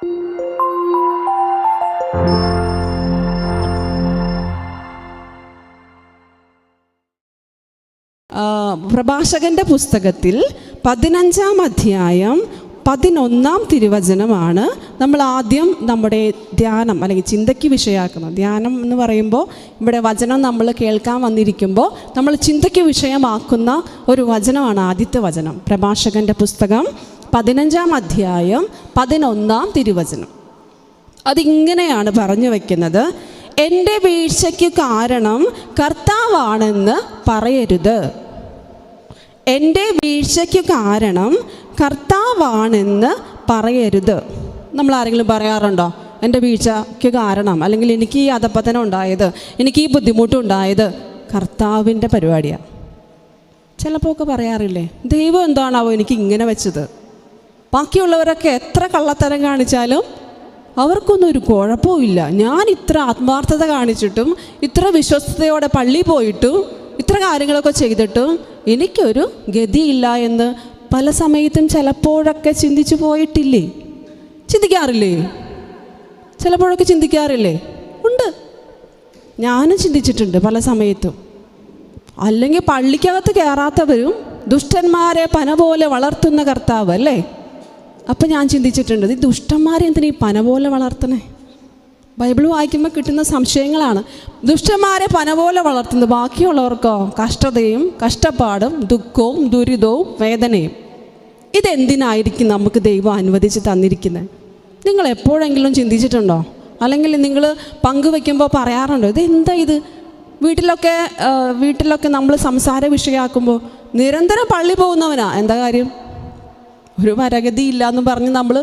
പ്രഭാഷകന്റെ പുസ്തകത്തിൽ 15-ാം അധ്യായം 11-ാം തിരുവചനമാണ് നമ്മൾ ആദ്യം നമ്മുടെ ധ്യാനം അല്ലെങ്കിൽ ചിന്തയ്ക്ക് വിഷയമാക്കുന്നത്. ധ്യാനം എന്ന് പറയുമ്പോൾ ഇവിടെ വചനം നമ്മൾ കേൾക്കാൻ വന്നിരിക്കുമ്പോൾ നമ്മൾ ചിന്തയ്ക്ക് വിഷയമാക്കുന്ന ഒരു വചനമാണ് ആദ്യത്തെ വചനം. പ്രഭാഷകന്റെ പുസ്തകം 15-ാം അധ്യായം 11-ാം തിരുവചനം. അതിങ്ങനെയാണ് പറഞ്ഞു വയ്ക്കുന്നത്: എൻ്റെ വീഴ്ചയ്ക്ക് കാരണം കർത്താവാണെന്ന് പറയരുത്. എൻ്റെ വീഴ്ചയ്ക്ക് കാരണം കർത്താവാണെന്ന് പറയരുത്. നമ്മൾ ആരെങ്കിലും പറയാറുണ്ടോ എൻ്റെ വീഴ്ചയ്ക്ക് കാരണം, അല്ലെങ്കിൽ എനിക്ക് ഈ അധപ്പതനം ഉണ്ടായത്, എനിക്ക് ഈ ബുദ്ധിമുട്ടുണ്ടായത് കർത്താവിൻ്റെ പരിപാടിയാണ്? ചിലപ്പോൾ ഒക്കെ പറയാറില്ലേ, ദൈവം എന്താണാവോ എനിക്ക് ഇങ്ങനെ വെച്ചത്. ബാക്കിയുള്ളവരൊക്കെ എത്ര കള്ളത്തരം കാണിച്ചാലും അവർക്കൊന്നും ഒരു കുഴപ്പമില്ല. ഞാൻ ഇത്ര ആത്മാർത്ഥത കാണിച്ചിട്ടും ഇത്ര വിശ്വസ്തയോടെ പള്ളി പോയിട്ടും ഇത്ര കാര്യങ്ങളൊക്കെ ചെയ്തിട്ടും എനിക്കൊരു ഗതിയില്ല എന്ന് പല സമയത്തും ചിലപ്പോഴൊക്കെ ചിന്തിച്ചു പോയിട്ടില്ലേ? ചിന്തിക്കാറില്ലേ? ചിലപ്പോഴൊക്കെ ചിന്തിക്കാറില്ലേ? ഉണ്ട്, ഞാനും ചിന്തിച്ചിട്ടുണ്ട് പല സമയത്തും. അല്ലെങ്കിൽ പള്ളിക്കകത്ത് കയറാത്തവരും ദുഷ്ടന്മാരെ പന പോലെ വളർത്തുന്ന കർത്താവ് അല്ലേ? അപ്പം ഞാൻ ചിന്തിച്ചിട്ടുണ്ട്, ഈ ദുഷ്ടന്മാരെ എന്തിനാ ഈ പന പോലെ വളർത്തണേ? ബൈബിൾ വായിക്കുമ്പോൾ കിട്ടുന്ന സംശയങ്ങളാണ്. ദുഷ്ടന്മാരെ പന പോലെ വളർത്തുന്നത്, ബാക്കിയുള്ളവർക്കോ കഷ്ടതയും കഷ്ടപ്പാടും ദുഃഖവും ദുരിതവും വേദനയും. ഇതെന്തിനായിരിക്കും നമുക്ക് ദൈവം അനുവദിച്ച് തന്നിരിക്കുന്നത്? നിങ്ങൾ എപ്പോഴെങ്കിലും ചിന്തിച്ചിട്ടുണ്ടോ? അല്ലെങ്കിൽ നിങ്ങൾ പങ്കുവെക്കുമ്പോൾ പറയാറുണ്ടോ, ഇതെന്താ ഇത്? വീട്ടിലൊക്കെ നമ്മൾ സംസാര വിഷയമാക്കുമ്പോൾ നിരന്തരം പള്ളി പോകുന്നവനാ, എന്താ കാര്യം? ഒരു മരഗതി ഇല്ല എന്ന് പറഞ്ഞ് നമ്മൾ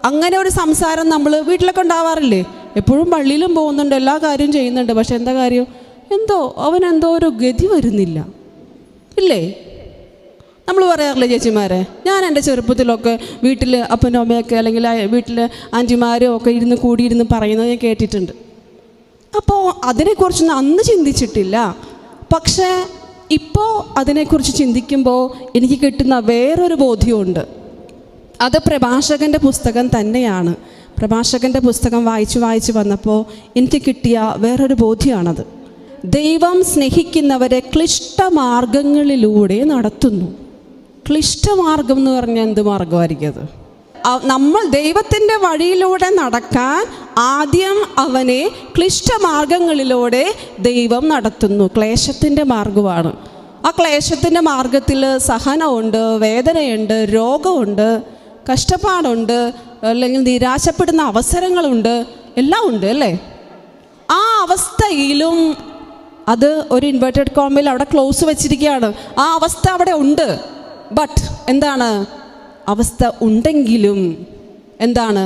അങ്ങനെ ഒരു സംസാരം നമ്മൾ വീട്ടിലൊക്കെ ഉണ്ടാവാറില്ലേ? എപ്പോഴും പള്ളിയിലും പോകുന്നുണ്ട്, എല്ലാ കാര്യവും ചെയ്യുന്നുണ്ട്, പക്ഷെ എന്താ കാര്യം? അവനെന്തോ ഒരു ഗതി വരുന്നില്ല, ഇല്ലേ? നമ്മൾ പറയാറില്ലേ ചേച്ചിമാരെ? ഞാൻ എൻ്റെ ചെറുപ്പത്തിലൊക്കെ വീട്ടിൽ അപ്പനും അമ്മയൊക്കെ അല്ലെങ്കിൽ വീട്ടിൽ ആൻറ്റിമാരും ഒക്കെ കൂടിയിരുന്ന് പറയുന്നത് ഞാൻ കേട്ടിട്ടുണ്ട്. അപ്പോൾ അതിനെക്കുറിച്ചൊന്നും അന്ന് ചിന്തിച്ചിട്ടില്ല. പക്ഷേ ഇപ്പോൾ അതിനെക്കുറിച്ച് ചിന്തിക്കുമ്പോൾ എനിക്ക് കിട്ടുന്ന വേറൊരു ബോധ്യമുണ്ട്. അത് പ്രഭാഷകൻ്റെ പുസ്തകം തന്നെയാണ്. പ്രഭാഷകൻ്റെ പുസ്തകം വായിച്ച് വന്നപ്പോൾ എനിക്ക് കിട്ടിയ വേറൊരു ബോധ്യമാണത്. ദൈവം സ്നേഹിക്കുന്നവരെ ക്ലിഷ്ടമാർഗങ്ങളിലൂടെ നടത്തുന്നു. ക്ലിഷ്ടമാർഗം എന്ന് പറഞ്ഞാൽ എന്ത് മാർഗമായിരിക്കും അത്? നമ്മൾ ദൈവത്തിൻ്റെ വഴിയിലൂടെ നടക്കാൻ ആദ്യം അവനെ ക്ലിഷ്ടമാർഗങ്ങളിലൂടെ ദൈവം നടത്തുന്നു. ക്ലേശത്തിൻ്റെ മാർഗമാണ്. ആ ക്ലേശത്തിൻ്റെ മാർഗത്തിൽ സഹനമുണ്ട്, വേദനയുണ്ട്, രോഗമുണ്ട്, കഷ്ടപ്പാടുണ്ട്, അല്ലെങ്കിൽ നിരാശപ്പെടുന്ന അവസരങ്ങളുണ്ട്, എല്ലാം ഉണ്ട് അല്ലേ? ആ അവസ്ഥയിലും അത് ഒരു ഇൻവെർട്ടഡ് കോമയിൽ അവിടെ ക്ലോസ് വെച്ചിരിക്കുകയാണ്. ആ അവസ്ഥ അവിടെ ഉണ്ട്. ബട്ട് എന്താണ്? അവസ്ഥ ഉണ്ടെങ്കിലും എന്താണ്?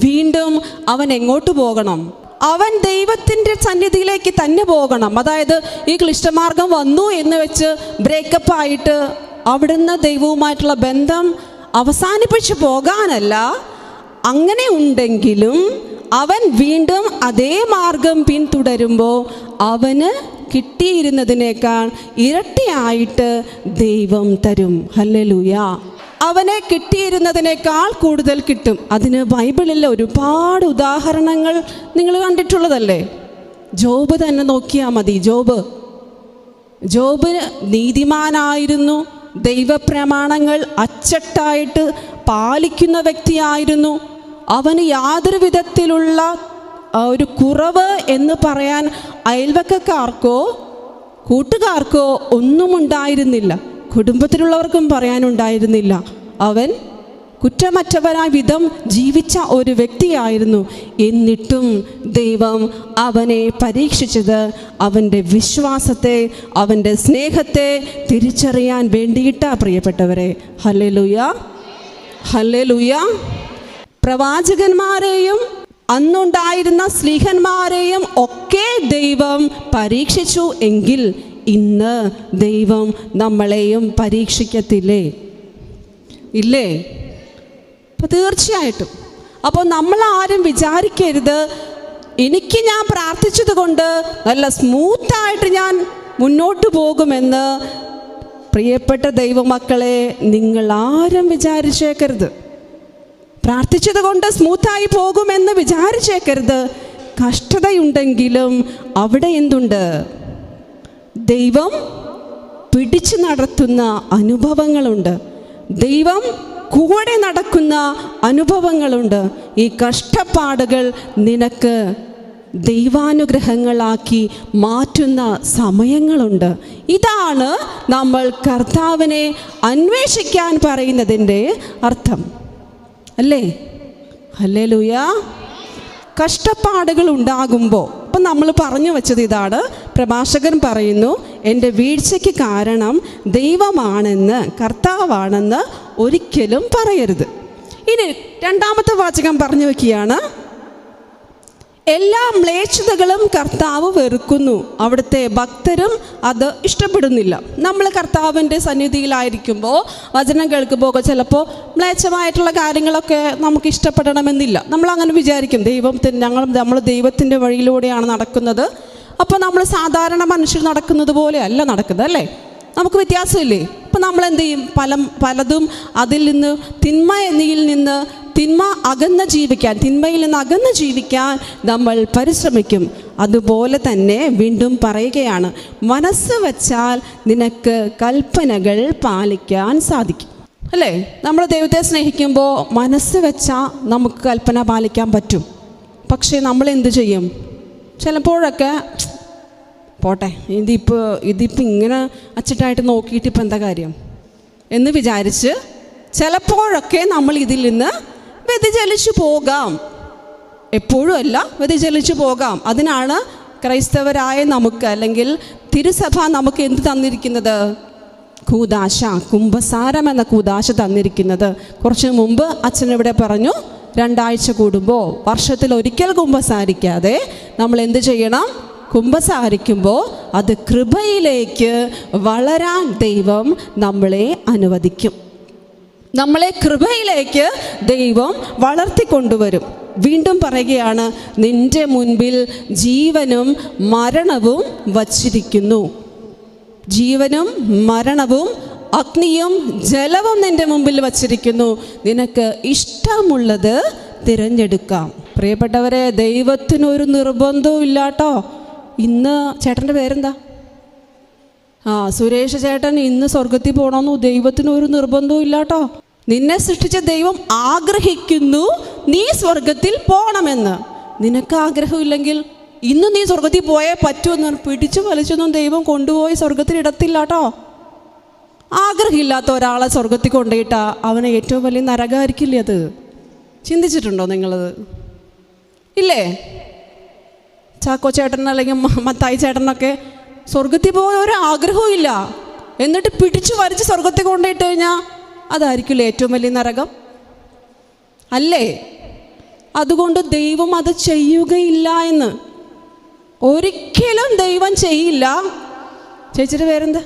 വീണ്ടും അവൻ എങ്ങോട്ട് പോകണം? അവൻ ദൈവത്തിൻ്റെ സന്നിധിയിലേക്ക് തന്നെ പോകണം. അതായത് ഈ ക്ലിഷ്ടമാർഗം വന്നു എന്ന് വെച്ച് ബ്രേക്കപ്പ് ആയിട്ട് അവിടുന്ന് ദൈവവുമായിട്ടുള്ള ബന്ധം അവസാനിപ്പിച്ച് പോകാനല്ല. അങ്ങനെ ഉണ്ടെങ്കിലും അവൻ വീണ്ടും അതേ മാർഗം പിന്തുടരുമ്പോൾ അവന് കിട്ടിയിരുന്നതിനേക്കാൾ ഇരട്ടിയായിട്ട് ദൈവം തരും. ഹല്ലേലൂയ. അവനെ കിട്ടിയിരുന്നതിനേക്കാൾ കൂടുതൽ കിട്ടും. അതിന് ബൈബിളിൽ ഒരുപാട് ഉദാഹരണങ്ങൾ നിങ്ങൾ കണ്ടിട്ടുള്ളതല്ലേ? ജോബ് തന്നെ നോക്കിയാൽ മതി. ജോബ് നീതിമാനായിരുന്നു, ദൈവപ്രമാണങ്ങൾ അച്ചട്ടായിട്ട് പാലിക്കുന്ന വ്യക്തിയായിരുന്നു. അവന് യാതൊരു വിധത്തിലുള്ള ഒരു കുറവ് എന്ന് പറയാൻ അയൽവക്കക്കാർക്കോ കൂട്ടുകാർക്കോ ഒന്നും ഉണ്ടായിരുന്നില്ല. കുടുംബത്തിലുള്ളവർക്കും പറയാനുണ്ടായിരുന്നില്ല. അവൻ കുറ്റമറ്റവനായ വിധം ജീവിച്ച ഒരു വ്യക്തിയായിരുന്നു. എന്നിട്ടും ദൈവം അവനെ പരീക്ഷിച്ചത് അവൻ്റെ വിശ്വാസത്തെ, അവൻ്റെ സ്നേഹത്തെ തിരിച്ചറിയാൻ വേണ്ടിയിട്ടാ പ്രിയപ്പെട്ടവരെ. Hallelujah, hallelujah. പ്രവാചകന്മാരെയും അന്നുണ്ടായിരുന്ന സ്ലീഹന്മാരെയും ഒക്കെ ദൈവം പരീക്ഷിച്ചു എങ്കിൽ ഇന്ന് ദൈവം നമ്മളെയും പരീക്ഷിക്കത്തില്ലേ? ഇല്ലേ? അപ്പോൾ തീർച്ചയായിട്ടും. അപ്പോൾ നമ്മളാരും വിചാരിക്കരുത് എനിക്ക് ഞാൻ പ്രാർത്ഥിച്ചത് കൊണ്ട് നല്ല സ്മൂത്തായിട്ട് ഞാൻ മുന്നോട്ട് പോകുമെന്ന്. പ്രിയപ്പെട്ട ദൈവമക്കളെ, നിങ്ങളാരും വിചാരിച്ചേക്കരുത്. പ്രാർത്ഥിച്ചത് കൊണ്ട് സ്മൂത്തായി പോകുമെന്ന് വിചാരിച്ചേക്കരുത്. കഷ്ടതയുണ്ടെങ്കിലും അവിടെ എന്തുണ്ട്? ദൈവം പിടിച്ചു നടത്തുന്ന അനുഭവങ്ങളുണ്ട്. ദൈവം കൂടെ നടക്കുന്ന അനുഭവങ്ങളുണ്ട്. ഈ കഷ്ടപ്പാടുകൾ നിനക്ക് ദൈവാനുഗ്രഹങ്ങളാക്കി മാറ്റുന്ന സമയങ്ങളുണ്ട്. ഇതാണ് നമ്മൾ കർത്താവിനെ അന്വേഷിക്കാൻ പറയുന്നതിൻ്റെ അർത്ഥം, അല്ലേ? ഹല്ലേലൂയ. കഷ്ടപ്പാടുകൾ ഉണ്ടാകുമ്പോൾ അപ്പം നമ്മൾ പറഞ്ഞു വച്ചത് ഇതാണ്. പ്രഭാഷകൻ പറയുന്നു, എൻ്റെ വീഴ്ചയ്ക്ക് കാരണം ദൈവമാണെന്ന്, കർത്താവാണെന്ന് ഒരിക്കലും പറയരുത്. ഇനി രണ്ടാമത്തെ വാചകം പറഞ്ഞു വയ്ക്കുകയാണ്, എല്ലാ മ്ലേച്ഛതകളും കർത്താവ് വെറുക്കുന്നു, അവിടുത്തെ ഭക്തരും അത് ഇഷ്ടപ്പെടുന്നില്ല. നമ്മൾ കർത്താവിൻ്റെ സന്നിധിയിലായിരിക്കുമ്പോൾ വചനം കേൾക്കുമ്പോൾ ചിലപ്പോൾ മ്ലേച്ഛമായിട്ടുള്ള കാര്യങ്ങളൊക്കെ നമുക്ക് ഇഷ്ടപ്പെടണമെന്നില്ല. നമ്മളങ്ങനെ വിചാരിക്കും, നമ്മൾ ദൈവത്തിൻ്റെ വഴിയിലൂടെയാണ് നടക്കുന്നത്, അപ്പോൾ നമ്മൾ സാധാരണ മനുഷ്യർ നടക്കുന്നത് പോലെ അല്ല നടക്കുന്നത്, അല്ലേ? നമുക്ക് വ്യത്യാസമില്ലേ? അപ്പം നമ്മൾ എന്ത് ചെയ്യും? പലതും അതിൽ നിന്ന് തിന്മയിൽ നിന്ന് അകന്ന് ജീവിക്കാൻ നമ്മൾ പരിശ്രമിക്കും. അതുപോലെ തന്നെ വീണ്ടും പറയുകയാണ്, മനസ്സ് വച്ചാൽ നിനക്ക് കൽപ്പനകൾ പാലിക്കാൻ സാധിക്കും, അല്ലേ? നമ്മൾ ദൈവത്തെ സ്നേഹിക്കുമ്പോൾ മനസ്സ് വെച്ചാൽ നമുക്ക് കൽപ്പന പാലിക്കാൻ പറ്റും. പക്ഷേ നമ്മൾ എന്ത് ചെയ്യും? ചിലപ്പോഴൊക്കെ പോട്ടെ, ഇതിപ്പോൾ ഇങ്ങനെ അച്ചിട്ടായിട്ട് നോക്കിയിട്ട് ഇപ്പം എന്താ കാര്യം എന്ന് വിചാരിച്ച് ചിലപ്പോഴൊക്കെ നമ്മൾ ഇതിൽ നിന്ന് വ്യതിചലിച്ചു പോകാം. എപ്പോഴും അല്ല, വ്യതിചലിച്ചു പോകാം. അതിനാണ് ക്രൈസ്തവരായ നമുക്ക്, അല്ലെങ്കിൽ തിരുസഭ നമുക്ക് എന്ത് തന്നിരിക്കുന്നത്? കൂദാശ, കുംഭസാരം എന്ന കൂദാശ തന്നിരിക്കുന്നത്. കുറച്ച് മുമ്പ് അച്ഛനിവിടെ പറഞ്ഞു, 2 ആഴ്ച കൂടുമ്പോൾ, വർഷത്തിൽ ഒരിക്കൽ കുംഭസാരിക്കാതെ നമ്മൾ എന്ത് ചെയ്യണം? കുംഭസാരിക്കുമ്പോൾ അത് കൃപയിലേക്ക് വളരാൻ ദൈവം നമ്മളെ അനുവദിക്കും. നമ്മളെ കൃപയിലേക്ക് ദൈവം വളർത്തിക്കൊണ്ടുവരും. വീണ്ടും പറയുകയാണ്, നിന്റെ മുൻപിൽ ജീവനും മരണവും വച്ചിരിക്കുന്നു. ജീവനും മരണവും അഗ്നിയും ജലവും നിന്റെ മുമ്പിൽ വച്ചിരിക്കുന്നു. നിനക്ക് ഇഷ്ടമുള്ളത് തിരഞ്ഞെടുക്കാം. പ്രിയപ്പെട്ടവരെ, ദൈവത്തിനൊരു നിർബന്ധവും ഇല്ലാട്ടോ. ഇന്ന് ചേട്ടൻ്റെ പേരെന്താ? സുരേഷ് ചേട്ടൻ ഇന്ന് സ്വർഗത്തിൽ പോകണമെന്ന് ദൈവത്തിനൊരു നിർബന്ധവും ഇല്ലാട്ടോ. നിന്നെ സൃഷ്ടിച്ച ദൈവം ആഗ്രഹിക്കുന്നു നീ സ്വർഗത്തിൽ പോകണമെന്ന്. നിനക്ക് ആഗ്രഹമില്ലെങ്കിൽ ഇന്ന് നീ സ്വർഗത്തിൽ പോയേ പറ്റുമെന്ന് പിടിച്ചു വലിച്ചൊന്നും ദൈവം കൊണ്ടുപോയി സ്വർഗത്തിൽ ഇടത്തില്ല കേട്ടോ. ആഗ്രഹമില്ലാത്ത ഒരാളെ സ്വർഗത്തിൽ കൊണ്ടുപോയിട്ടാ അവനെ ഏറ്റവും വലിയ നരകമായിരിക്കില്ലേ അത്? ചിന്തിച്ചിട്ടുണ്ടോ നിങ്ങളത്? ഇല്ലേ? ചാക്കോ ചേട്ടൻ അല്ലെങ്കിൽ മത്തായി ചേട്ടനൊക്കെ സ്വർഗത്തിൽ പോകാൻ ഒരു ആഗ്രഹവും ഇല്ല, എന്നിട്ട് പിടിച്ചു വരച്ച് സ്വർഗത്തിൽ കൊണ്ടുപോയിട്ട് കഴിഞ്ഞാൽ അതായിരിക്കില്ലേ ഏറ്റവും വലിയ നരകം, അല്ലേ? അതുകൊണ്ട് ദൈവം അത് ചെയ്യുകയില്ല എന്ന്, ഒരിക്കലും ദൈവം ചെയ്യില്ല. ചേച്ചിയുടെ പേരെന്താ?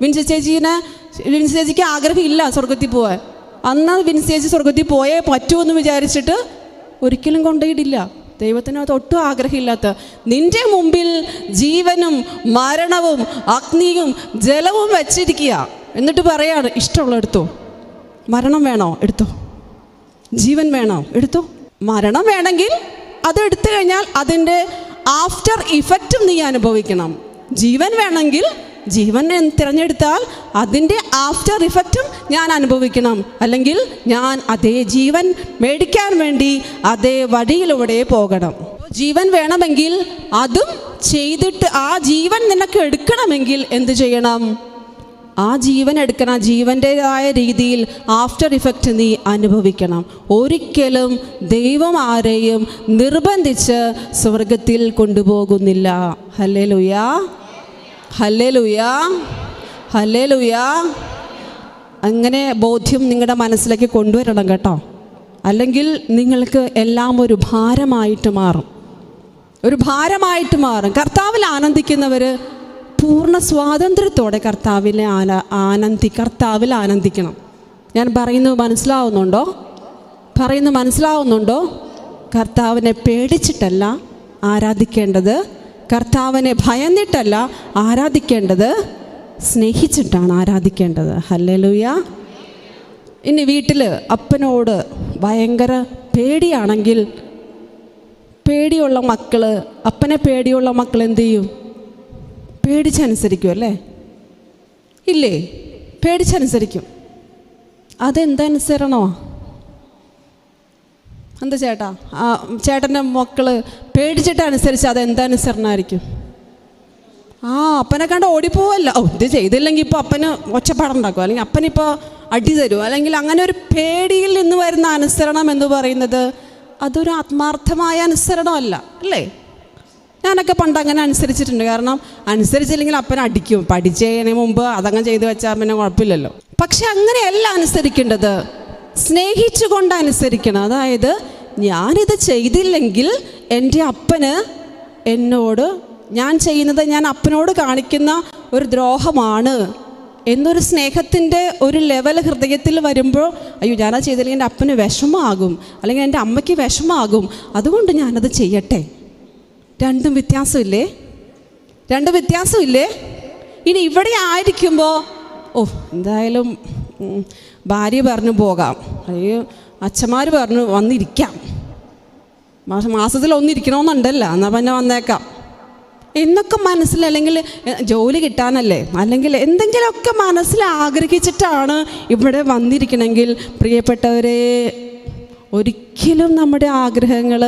വിൻസി ചേച്ചിക്ക് ആഗ്രഹമില്ല സ്വർഗത്തിൽ പോകാൻ. അന്ന് വിൻസി ചേച്ചി സ്വർഗത്തിൽ പോയേ പറ്റുമെന്ന് വിചാരിച്ചിട്ട് ഒരിക്കലും കൊണ്ടുപോയിട്ടില്ല. ദൈവത്തിന് അത് ഒട്ടും ആഗ്രഹമില്ലാത്ത, നിന്റെ മുമ്പിൽ ജീവനും മരണവും അഗ്നിയും ജലവും വച്ചിരിക്കുക. എന്നിട്ട് പറയാണ്, ഇഷ്ടമുള്ള എടുത്തോ. മരണം വേണോ? എടുത്തോ. ജീവൻ വേണോ? എടുത്തോ. മരണം വേണമെങ്കിൽ അത് എടുത്തു കഴിഞ്ഞാൽ അതിൻ്റെ ആഫ്റ്റർ ഇഫക്റ്റും നീ അനുഭവിക്കണം. ജീവൻ വേണമെങ്കിൽ ജീവൻ തിരഞ്ഞെടുത്താൽ അതിൻ്റെ ആഫ്റ്റർ ഇഫക്റ്റും ഞാൻ അനുഭവിക്കണം. അല്ലെങ്കിൽ ഞാൻ അതേ ജീവൻ മേടിക്കാൻ വേണ്ടി അതേ വഴിയിലൂടെ പോകണം. ജീവൻ വേണമെങ്കിൽ അതും ചെയ്തിട്ട് ആ ജീവൻ നിനക്ക് എടുക്കണമെങ്കിൽ എന്ത് ചെയ്യണം? ആ ജീവൻ എടുക്കണം. ജീവൻ്റെതായ രീതിയിൽ ആഫ്റ്റർ ഇഫക്റ്റ് നീ അനുഭവിക്കണം. ഒരിക്കലും ദൈവം ആരെയും നിർബന്ധിച്ച് സ്വർഗത്തിൽ കൊണ്ടുപോകുന്നില്ല. Hallelujah, hallelujah, hallelujah. അങ്ങനെ ബോധ്യം നിങ്ങളുടെ മനസ്സിലേക്ക് കൊണ്ടുവരണം കേട്ടോ. അല്ലെങ്കിൽ നിങ്ങൾക്ക് എല്ലാം ഒരു ഭാരമായിട്ട് മാറും, ഒരു ഭാരമായിട്ട് മാറും. കർത്താവിൽ ആനന്ദിക്കുന്നവർ പൂർണ്ണ സ്വാതന്ത്ര്യത്തോടെ കർത്താവിൽ ആനന്ദിക്കണം. ഞാൻ പറയുന്നത് മനസ്സിലാവുന്നുണ്ടോ? കർത്താവിനെ പേടിച്ചിട്ടല്ല ആരാധിക്കേണ്ടത്, കർത്താവിനെ ഭയന്നിട്ടല്ല ആരാധിക്കേണ്ടത്, സ്നേഹിച്ചിട്ടാണ് ആരാധിക്കേണ്ടത്. ഹല്ലേലൂയ. ഇനി വീട്ടിൽ അപ്പനോട് ഭയങ്കര പേടിയാണെങ്കിൽ, പേടിയുള്ള മക്കൾ, അപ്പനെ പേടിയുള്ള മക്കൾ എന്ത് ചെയ്യും? പേടിച്ചനുസരിക്കും അല്ലേ? ഇല്ലേ? പേടിച്ചനുസരിക്കും. അതെന്തനുസരണോ? എന്താ ചേട്ടാ, ചേട്ടൻ്റെ മക്കൾ പേടിച്ചിട്ട് അനുസരിച്ച് അതെന്തനുസരണമായിരിക്കും? അപ്പനെ കണ്ട് ഓടിപ്പോവല്ല. ഇത് ചെയ്തില്ലെങ്കിൽ ഇപ്പോൾ അപ്പന് ഒച്ചപ്പാടുണ്ടാക്കും, അല്ലെങ്കിൽ അപ്പനിപ്പോൾ അടി തരും, അല്ലെങ്കിൽ അങ്ങനെ ഒരു പേടിയിൽ നിന്ന് വരുന്ന അനുസരണം എന്ന് പറയുന്നത് അതൊരു ആത്മാർത്ഥമായ അനുസരണമല്ല അല്ലേ? ഞാനൊക്കെ പണ്ട് അങ്ങനെ അനുസരിച്ചിട്ടുണ്ട്. കാരണം അനുസരിച്ചില്ലെങ്കിൽ അപ്പനെ അടിക്കും. പഠിച്ചതിന് മുമ്പ് അതങ്ങനെ ചെയ്തു വെച്ചാൽ പിന്നെ കുഴപ്പമില്ലല്ലോ. പക്ഷെ അങ്ങനെയല്ല അനുസരിക്കേണ്ടത്, സ്നേഹിച്ചുകൊണ്ട് അനുസരിക്കണം. അതായത് ഞാനിത് ചെയ്തില്ലെങ്കിൽ എൻ്റെ അപ്പന് എന്നോട്, ഞാൻ ചെയ്യുന്നത് ഞാൻ അപ്പനോട് കാണിക്കുന്ന ഒരു ദ്രോഹമാണ് എന്നൊരു സ്നേഹത്തിൻ്റെ ഒരു ലെവൽ ഹൃദയത്തിൽ വരുമ്പോൾ, അയ്യോ ഞാനത് ചെയ്തില്ലെങ്കിൽ എൻ്റെ അപ്പന് വിഷമമാകും, അല്ലെങ്കിൽ എൻ്റെ അമ്മയ്ക്ക് വിഷമമാകും, അതുകൊണ്ട് ഞാനത് ചെയ്യട്ടെ. രണ്ടും വ്യത്യാസമില്ലേ? ഇനി ഇവിടെ ആയിരിക്കുമ്പോൾ എന്തായാലും ഭാര്യ പറഞ്ഞു പോകാം, അല്ലെങ്കിൽ അച്ഛന്മാർ പറഞ്ഞു വന്നിരിക്കാം, മാസത്തിൽ ഒന്നിരിക്കണമെന്നുണ്ടല്ലോ, എന്നാൽ പിന്നെ വന്നേക്കാം എന്നൊക്കെ മനസ്സിൽ, അല്ലെങ്കിൽ ജോലി കിട്ടാനല്ലേ, അല്ലെങ്കിൽ എന്തെങ്കിലുമൊക്കെ മനസ്സിൽ ആഗ്രഹിച്ചിട്ടാണ് ഇവിടെ വന്നിരിക്കണമെങ്കിൽ, പ്രിയപ്പെട്ടവരെ, ഒരിക്കലും നമ്മുടെ ആഗ്രഹങ്ങൾ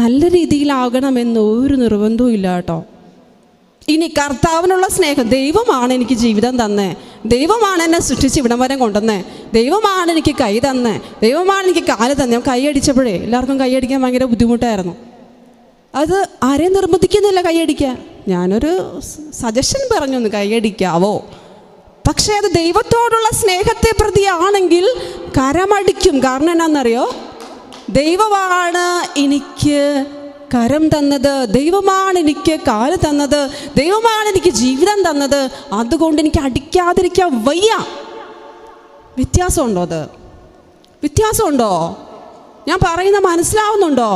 നല്ല രീതിയിലാകണമെന്ന് ഒരു നിർബന്ധവും ഇല്ല കേട്ടോ. ഇനി കർത്താവിനുള്ള സ്നേഹം, ദൈവമാണ് എനിക്ക് ജീവിതം തന്നേ, ദൈവമാണ് എന്നെ സൃഷ്ടിച്ച് ഇവിടം വരെ കൊണ്ടുവന്നേ, ദൈവമാണ് എനിക്ക് കൈ തന്നേ, ദൈവമാണ് എനിക്ക് കാല് തന്നെ. ഞാൻ കൈയടിച്ചപ്പോഴേ എല്ലാവർക്കും കൈയടിക്കാൻ ഭയങ്കര ബുദ്ധിമുട്ടായിരുന്നു. അത് ആരെയും നിർബന്ധിക്കുന്നില്ല കൈയടിക്കാൻ, ഞാനൊരു സജഷൻ പറഞ്ഞൊന്ന് കൈയടിക്കാവോ. പക്ഷേ അത് ദൈവത്തോടുള്ള സ്നേഹത്തെ പ്രതിയാണെങ്കിൽ കരമടിക്കും. കാരണം എന്നാണെന്നറിയോ? ദൈവമാണ് എനിക്ക് കരം തന്നത്, ദൈവമാണ് എനിക്ക് കാല് തന്നത്, ദൈവമാണ് എനിക്ക് ജീവിതം തന്നത്, അതുകൊണ്ട് എനിക്ക് അടിക്കാതിരിക്കാൻ വയ്യ. വ്യത്യാസമുണ്ടോ? വ്യത്യാസമുണ്ടോ? ഞാൻ പറയുന്നത് മനസ്സിലാവുന്നുണ്ടോ?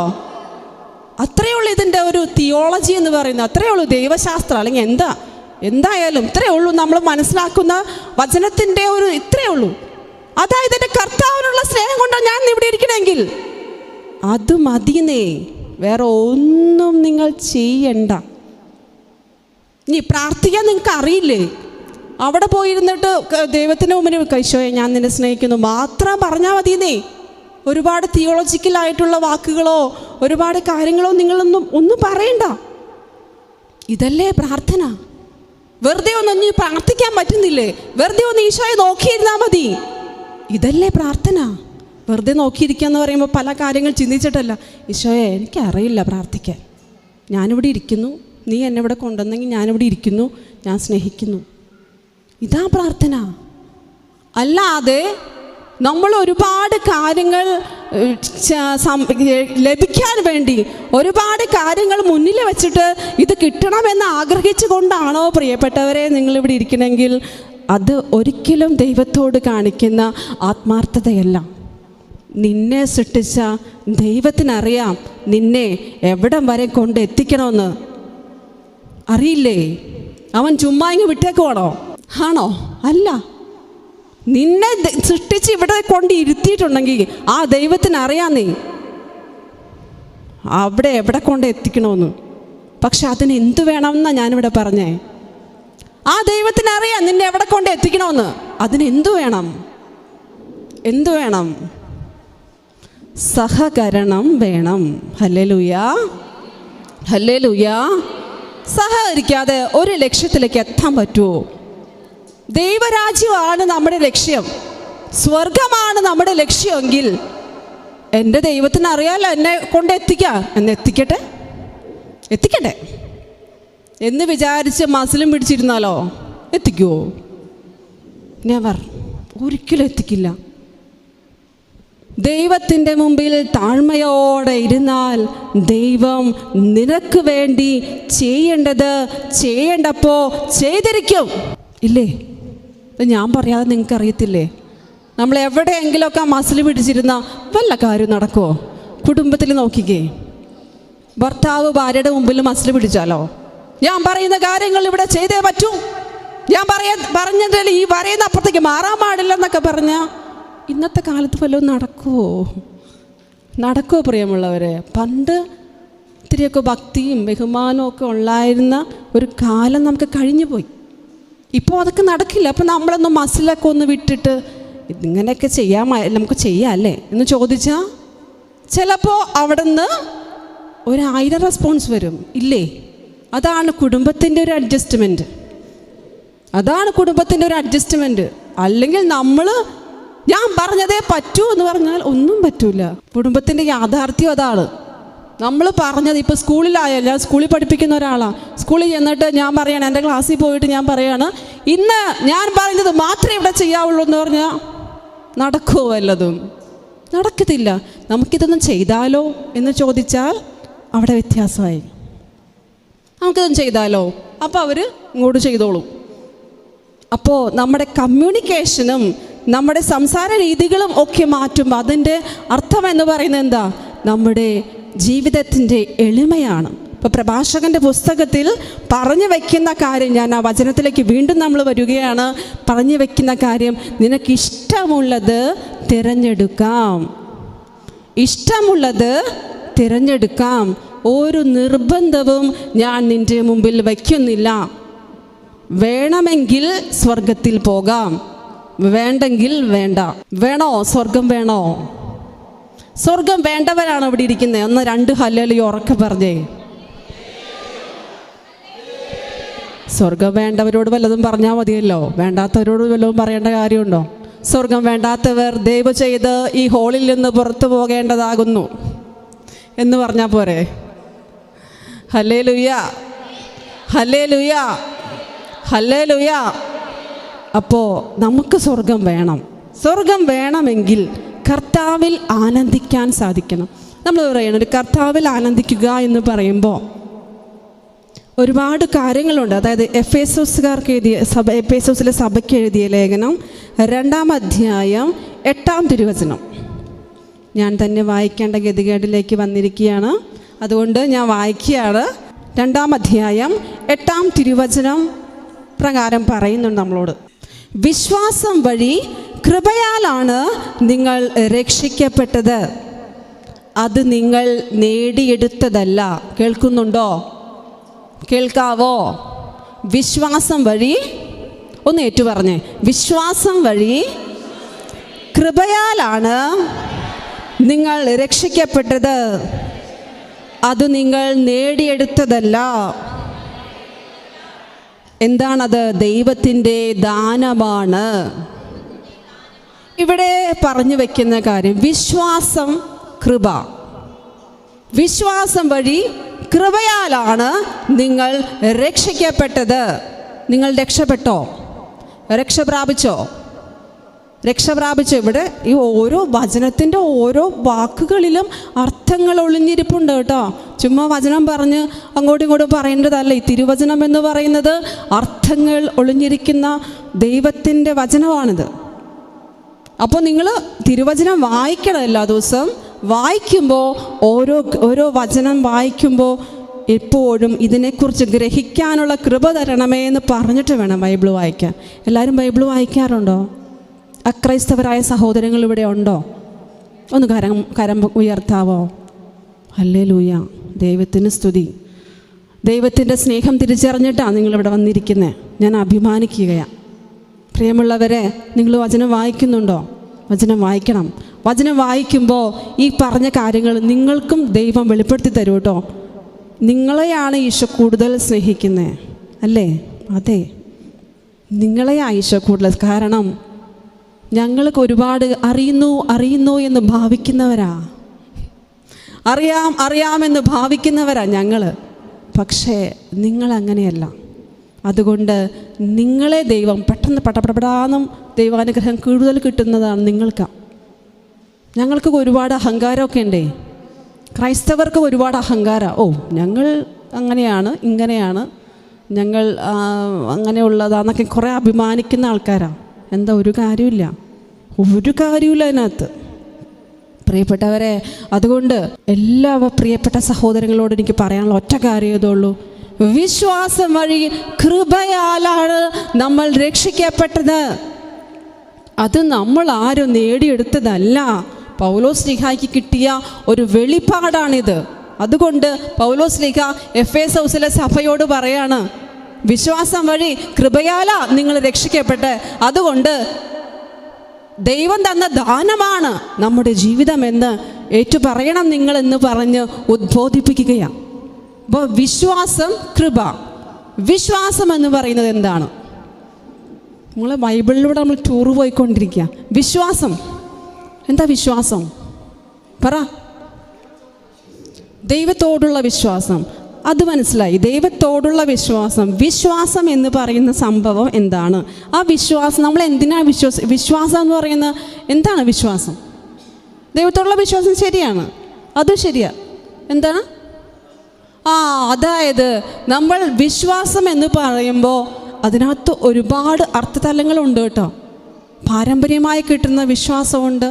അത്രയേ ഉള്ളൂ ഇതിൻ്റെ ഒരു തിയോളജി എന്ന് പറയുന്നത്, അത്രയേ ഉള്ളൂ ദൈവശാസ്ത്രം, അല്ലെങ്കിൽ എന്തായാലും ഇത്രയേ ഉള്ളൂ നമ്മൾ മനസ്സിലാക്കുന്ന വചനത്തിൻ്റെ ഒരു ഇത്രയേ ഉള്ളൂ. അതായത് എൻ്റെ കർത്താവിനുള്ള സ്നേഹം കൊണ്ടാണ് ഞാൻ ഇവിടെ ഇരിക്കണമെങ്കിൽ അത് മതിയെന്നേ, വേറെ ഒന്നും നിങ്ങൾ ചെയ്യണ്ട. ഇനി പ്രാർത്ഥിക്കാൻ നിങ്ങൾക്ക് അറിയില്ലേ? അവിടെ പോയിരുന്നിട്ട് ദൈവത്തിൻ്റെ മുമ്പിൽ ഈശോയെ ഞാൻ നിന്നെ സ്നേഹിക്കുന്നു മാത്രം പറഞ്ഞാൽ മതിയെന്നേ. ഒരുപാട് തിയോളജിക്കലായിട്ടുള്ള വാക്കുകളോ ഒരുപാട് കാര്യങ്ങളോ ഒന്നും പറയണ്ട. ഇതല്ലേ പ്രാർത്ഥന? വെറുതെ ഒന്ന് പ്രാർത്ഥിക്കാൻ പറ്റുന്നില്ലേ? വെറുതെ ഒന്ന് ഈശോയെ നോക്കിയിരുന്നാൽ മതി. ഇതല്ലേ പ്രാർത്ഥന? വെറുതെ നോക്കിയിരിക്കുക എന്ന് പറയുമ്പോൾ പല കാര്യങ്ങൾ ചിന്തിച്ചിട്ടല്ല. ഈശോയെ എനിക്കറിയില്ല പ്രാർത്ഥിക്കാൻ, ഞാനിവിടെ ഇരിക്കുന്നു, നീ എന്നെ ഇവിടെ കൊണ്ടുവന്നെങ്കിൽ ഞാനിവിടെ ഇരിക്കുന്നു, ഞാൻ സ്നേഹിക്കുന്നു. ഇതാ പ്രാർത്ഥന. അല്ലാതെ നമ്മൾ ഒരുപാട് കാര്യങ്ങൾ ലഭിക്കാൻ വേണ്ടി ഒരുപാട് കാര്യങ്ങൾ മുന്നിൽ വെച്ചിട്ട് ഇത് കിട്ടണമെന്ന് ആഗ്രഹിച്ചു കൊണ്ടാണോ പ്രിയപ്പെട്ടവരെ നിങ്ങളിവിടെ ഇരിക്കണമെങ്കിൽ അത് ഒരിക്കലും ദൈവത്തോട് കാണിക്കുന്ന ആത്മാർത്ഥതയല്ല. നിന്നെ സൃഷ്ടിച്ച ദൈവത്തിനറിയാം നിന്നെ എവിടം വരെ കൊണ്ട് എത്തിക്കണമെന്ന്. അറിയില്ലേ? അവൻ ചുമ്മാ ഇങ്ങ് വിട്ടേക്കുവാണോ? ആണോ? അല്ല. നിന്നെ സൃഷ്ടിച്ച് ഇവിടെ കൊണ്ട് ഇരുത്തിയിട്ടുണ്ടെങ്കിൽ ആ ദൈവത്തിനറിയാം നീ അവിടെ എവിടെ കൊണ്ട് എത്തിക്കണമെന്ന്. പക്ഷെ അതിന് എന്തു വേണമെന്നാണ് ഞാനിവിടെ പറഞ്ഞേ. ആ ദൈവത്തിനറിയാം നിന്നെ എവിടെ കൊണ്ട് എത്തിക്കണമെന്ന്. അതിന് എന്തു വേണം? സഹകരണം വേണം. Hallelujah, hallelujah. സഹകരിക്കാതെ ഒരു ലക്ഷ്യത്തിലേക്ക് എത്താൻ പറ്റുമോ? ദൈവരാജ്യമാണ് നമ്മുടെ ലക്ഷ്യം, സ്വർഗമാണ് നമ്മുടെ ലക്ഷ്യമെങ്കിൽ എൻ്റെ ദൈവത്തിന് അറിയാമല്ലോ എന്നെ കൊണ്ട് എത്തിക്കാം, എത്തിക്കട്ടെ എന്ന് വിചാരിച്ച് മസിലും പിടിച്ചിരുന്നാലോ എത്തിക്കുമോ? നെവർ, ഒരിക്കലും എത്തിക്കില്ല. ദൈവത്തിൻ്റെ മുമ്പിൽ താഴ്മയോടെ ഇരുന്നാൽ ദൈവം നിനക്ക് വേണ്ടി ചെയ്യേണ്ടപ്പോൾ ചെയ്തിരിക്കും. ഇല്ലേ? ഞാൻ പറയാതെ നിങ്ങൾക്ക് അറിയത്തില്ലേ? നമ്മൾ എവിടെയെങ്കിലുമൊക്കെ മസിൽ പിടിച്ചിരുന്ന വല്ല കാര്യം നടക്കുമോ? കുടുംബത്തിൽ നോക്കിക്കേ, ഭർത്താവ് ഭാര്യയുടെ മുമ്പിൽ മസിൽ പിടിച്ചാലോ, ഞാൻ പറയുന്ന കാര്യങ്ങൾ ഇവിടെ ചെയ്തേ പറ്റൂ, ഞാൻ പറഞ്ഞതിൽ ഈ പറയുന്ന അപ്പുറത്തേക്ക് മാറാൻ പാടില്ലെന്നൊക്കെ പറഞ്ഞാൽ ഇന്നത്തെ കാലത്ത് വല്ലതും നടക്കുമോ? നടക്കുമോ പ്രിയമുള്ളവരെ? പണ്ട് ഇത്തിരിയൊക്കെ ഭക്തിയും ബഹുമാനവും ഒക്കെ ഉണ്ടായിരുന്ന ഒരു കാലം നമുക്ക് കഴിഞ്ഞു പോയി. ഇപ്പോൾ അതൊക്കെ നടക്കില്ല. അപ്പം നമ്മളൊന്ന് മസിലൊക്കെ ഒന്ന് വിട്ടിട്ട് ഇങ്ങനെയൊക്കെ നമുക്ക് ചെയ്യാം അല്ലേ എന്ന് ചോദിച്ചാൽ ചിലപ്പോൾ അവിടെ നിന്ന് 1000 റെസ്പോൺസ് വരും, ഇല്ലേ? അതാണ് കുടുംബത്തിൻ്റെ ഒരു അഡ്ജസ്റ്റ്മെൻറ്റ്. അല്ലെങ്കിൽ ഞാൻ പറഞ്ഞതേ പറ്റൂ എന്ന് പറഞ്ഞാൽ ഒന്നും പറ്റൂല. കുടുംബത്തിൻ്റെ യാഥാർത്ഥ്യം അതാണ്. നമ്മൾ പറഞ്ഞത് ഇപ്പോൾ സ്കൂളിലായാലും, ഞാൻ സ്കൂളിൽ പഠിപ്പിക്കുന്ന ഒരാളാണ്. സ്കൂളിൽ ചെന്നിട്ട് ഞാൻ പറയണം, എൻ്റെ ക്ലാസ്സിൽ പോയിട്ട് ഞാൻ പറയാണ്, ഇന്ന് ഞാൻ പറഞ്ഞത് മാത്രമേ ഇവിടെ ചെയ്യാവുള്ളൂ എന്ന് പറഞ്ഞാൽ നടക്കുമോ? വല്ലതും നടക്കത്തില്ല. നമുക്കിതൊന്നും ചെയ്താലോ എന്ന് ചോദിച്ചാൽ അവിടെ വ്യത്യാസമായി. നമുക്കിതൊന്നും ചെയ്താലോ? അപ്പോൾ അവർ ഇങ്ങോട്ട് ചെയ്തോളും. അപ്പോൾ നമ്മുടെ കമ്മ്യൂണിക്കേഷനും നമ്മുടെ സംസാര രീതികളും ഒക്കെ മാറ്റുമ്പോൾ അതിൻ്റെ അർത്ഥം എന്ന് പറയുന്നത് എന്താ? നമ്മുടെ ജീവിതത്തിൻ്റെ എളിമയാണ്. ഇപ്പോൾ പ്രഭാഷകൻ്റെ പുസ്തകത്തിൽ പറഞ്ഞു വയ്ക്കുന്ന കാര്യം, ഞാൻ ആ വചനത്തിലേക്ക് വീണ്ടും നമ്മൾ വരികയാണ്. പറഞ്ഞു വയ്ക്കുന്ന കാര്യം, നിനക്കിഷ്ടമുള്ളത് തിരഞ്ഞെടുക്കാം. ഒരു നിർബന്ധവും ഞാൻ നിൻ്റെ മുമ്പിൽ വയ്ക്കുന്നില്ല. വേണമെങ്കിൽ സ്വർഗത്തിൽ പോകാം, വേണ്ടെങ്കിൽ വേണ്ട. വേണോ? സ്വർഗം വേണോ? സ്വർഗം വേണ്ടവരാണ് ഇവിടെ ഇരിക്കുന്നത്. 1 2 ഹല്ലേലൂയ ഉറക്കെ പറഞ്ഞേ. സ്വർഗം വേണ്ടവരോട് വല്ലതും പറഞ്ഞാൽ മതിയല്ലോ, വേണ്ടാത്തവരോട് വല്ലതും പറയേണ്ട കാര്യമുണ്ടോ? സ്വർഗം വേണ്ടാത്തവർ ദയവ് ചെയ്ത് ഈ ഹോളിൽ നിന്ന് പുറത്തു പോകേണ്ടതാകുന്നു എന്ന് പറഞ്ഞാൽ പോരെ? Hallelujah, hallelujah, hallelujah. അപ്പോൾ നമുക്ക് സ്വർഗം വേണം. സ്വർഗം വേണമെങ്കിൽ കർത്താവിൽ ആനന്ദിക്കാൻ സാധിക്കണം. നമ്മൾ പറയണം, ഒരു കർത്താവിൽ ആനന്ദിക്കുക എന്ന് പറയുമ്പോൾ ഒരുപാട് കാര്യങ്ങളുണ്ട്. അതായത് എഫേസോസിലെ സഭയ്ക്ക് എഴുതിയ ലേഖനം 2-ാം അധ്യായം 8-ാം തിരുവചനം. ഞാൻ തന്നെ വായിക്കേണ്ട ഗതികേടിലേക്ക് വന്നിരിക്കുകയാണ്, അതുകൊണ്ട് ഞാൻ വായിക്കുകയാണ്. 2-ാം അധ്യായം 8-ാം തിരുവചനം പ്രകാരം പറയുന്നുണ്ട് നമ്മളോട്, വിശ്വാസം വഴി കൃപയാലാണ് നിങ്ങൾ രക്ഷിക്കപ്പെട്ടത്, അത് നിങ്ങൾ നേടിയെടുത്തതല്ല. കേൾക്കുന്നുണ്ടോ? കേൾക്കാവോ? വിശ്വാസം വഴി, ഒന്ന് ഏറ്റുപറഞ്ഞേ, വിശ്വാസം വഴി കൃപയാലാണ് നിങ്ങൾ രക്ഷിക്കപ്പെട്ടത്, അത് നിങ്ങൾ നേടിയെടുത്തതല്ല. എന്താണത്? ദൈവത്തിൻ്റെ ദാനമാണ്. ഇവിടെ പറഞ്ഞു വയ്ക്കുന്ന കാര്യം, വിശ്വാസം, കൃപ. വിശ്വാസം വഴി കൃപയാലാണ് നിങ്ങൾ രക്ഷിക്കപ്പെട്ടത്. നിങ്ങൾ രക്ഷപ്പെട്ടോ? രക്ഷ പ്രാപിച്ചോ? ഇവിടെ ഈ ഓരോ വചനത്തിൻ്റെ ഓരോ വാക്കുകളിലും അർത്ഥങ്ങൾ ഒളിഞ്ഞിരിപ്പുണ്ട് കേട്ടോ. ചുമ്മാ വചനം പറഞ്ഞ് അങ്ങോട്ടും ഇങ്ങോട്ടും പറയേണ്ടതല്ല. ഈ തിരുവചനം എന്ന് പറയുന്നത് അർത്ഥങ്ങൾ ഒളിഞ്ഞിരിക്കുന്ന ദൈവത്തിൻ്റെ വചനമാണിത്. അപ്പോൾ നിങ്ങൾ തിരുവചനം വായിക്കണം എല്ലാ ദിവസവും. വായിക്കുമ്പോൾ ഓരോ വചനം വായിക്കുമ്പോൾ എപ്പോഴും ഇതിനെക്കുറിച്ച് ഗ്രഹിക്കാനുള്ള കൃപ തരണമേ എന്ന് പറഞ്ഞിട്ട് വേണം ബൈബിൾ വായിക്കാൻ. എല്ലാവരും ബൈബിൾ വായിക്കാറുണ്ടോ? അക്രൈസ്തവരായ സഹോദരങ്ങൾ ഇവിടെ ഉണ്ടോ? ഒന്ന് കരം ഉയർത്താവോ? ഹല്ലേലൂയ, ദൈവത്തിന് സ്തുതി. ദൈവത്തിൻ്റെ സ്നേഹം തിരിച്ചറിഞ്ഞിട്ടാണ് നിങ്ങളിവിടെ വന്നിരിക്കുന്നത്. ഞാൻ അഭിമാനിക്കുകയാണ്. പ്രിയമുള്ളവരെ, നിങ്ങൾ വചനം വായിക്കുന്നുണ്ടോ? വചനം വായിക്കണം. വചനം വായിക്കുമ്പോൾ ഈ പറഞ്ഞ കാര്യങ്ങൾ നിങ്ങൾക്കും ദൈവം വെളിപ്പെടുത്തി തരും കേട്ടോ. നിങ്ങളെയാണ് ഈശോ കൂടുതൽ സ്നേഹിക്കുന്നത്, അല്ലേ? അതെ, നിങ്ങളെയാണ് ഈശോ കൂടുതൽ. കാരണം ഞങ്ങൾക്ക് ഒരുപാട് അറിയുന്നു എന്ന് ഭാവിക്കുന്നവരാ, അറിയാമെന്ന് ഭാവിക്കുന്നവരാ ഞങ്ങൾ. പക്ഷേ നിങ്ങളങ്ങനെയല്ല. അതുകൊണ്ട് നിങ്ങളെ ദൈവം പെട്ടെന്ന് പടപടാന്നും ദൈവാനുഗ്രഹം കൂടുതൽ കിട്ടുന്നതാണ് നിങ്ങൾക്ക്. ഞങ്ങൾക്ക് ഒരുപാട് അഹങ്കാരമൊക്കെ ഉണ്ടേ. ക്രൈസ്തവർക്ക് ഒരുപാട് അഹങ്കാരം. ഞങ്ങൾ അങ്ങനെയാണ്, ഇങ്ങനെയാണ്, ഞങ്ങൾ അങ്ങനെയുള്ളതാന്നൊക്കെ കുറേ അഭിമാനിക്കുന്ന ആൾക്കാരാണ്. എന്താ? ഒരു കാര്യമില്ല അതിനകത്ത്. പ്രിയപ്പെട്ടവരെ, അതുകൊണ്ട് എല്ലാ പ്രിയപ്പെട്ട സഹോദരങ്ങളോട് എനിക്ക് പറയാനുള്ള ഒറ്റ കാര്യമേ ഉള്ളൂ. വിശ്വാസം വഴി കൃപയാലാണ് നമ്മൾ രക്ഷിക്കപ്പെട്ടത്. അത് നമ്മൾ ആരും നേടിയെടുത്തതല്ല, പൗലോസ്ലീഹായ്ക്ക് കിട്ടിയ ഒരു വെളിപ്പാടാണിത്. അതുകൊണ്ട് പൗലോസ്ലീഹ എഫേസോസിലെ സഭയോട് പറയാണ്, വിശ്വാസം വഴി കൃപയാല നിങ്ങൾ രക്ഷിക്കപ്പെട്ട്, അതുകൊണ്ട് ദൈവം തന്ന ദാനമാണ് നമ്മുടെ ജീവിതമെന്ന് ഏറ്റുപറയണം നിങ്ങളെന്ന് പറഞ്ഞ് ഉദ്ബോധിപ്പിക്കുകയാണ്. അപ്പോൾ വിശ്വാസം, കൃപ. വിശ്വാസം എന്ന് പറയുന്നത് എന്താണ്? നമ്മൾ ബൈബിളിലൂടെ നമ്മൾ ടൂർ പോയിക്കൊണ്ടിരിക്കുക. വിശ്വാസം എന്താ? വിശ്വാസം പറ. ദൈവത്തോടുള്ള വിശ്വാസം, അത് മനസ്സിലായി. ദൈവത്തോടുള്ള വിശ്വാസം. വിശ്വാസം എന്ന് പറയുന്ന സംഭവം എന്താണ്? ആ വിശ്വാസം നമ്മൾ എന്തിനാണ് വിശ്വാസം എന്ന് പറയുന്നത് എന്താണ്? വിശ്വാസം, ദൈവത്തോടുള്ള വിശ്വാസം ശരിയാണ്, അത് ശരിയാ. എന്താണ്? അതായത് നമ്മൾ വിശ്വാസം എന്ന് പറയുമ്പോൾ അതിനകത്ത് ഒരുപാട് അർത്ഥതലങ്ങളുണ്ട് കേട്ടോ. പാരമ്പര്യമായി കിട്ടുന്ന വിശ്വാസമുണ്ട്,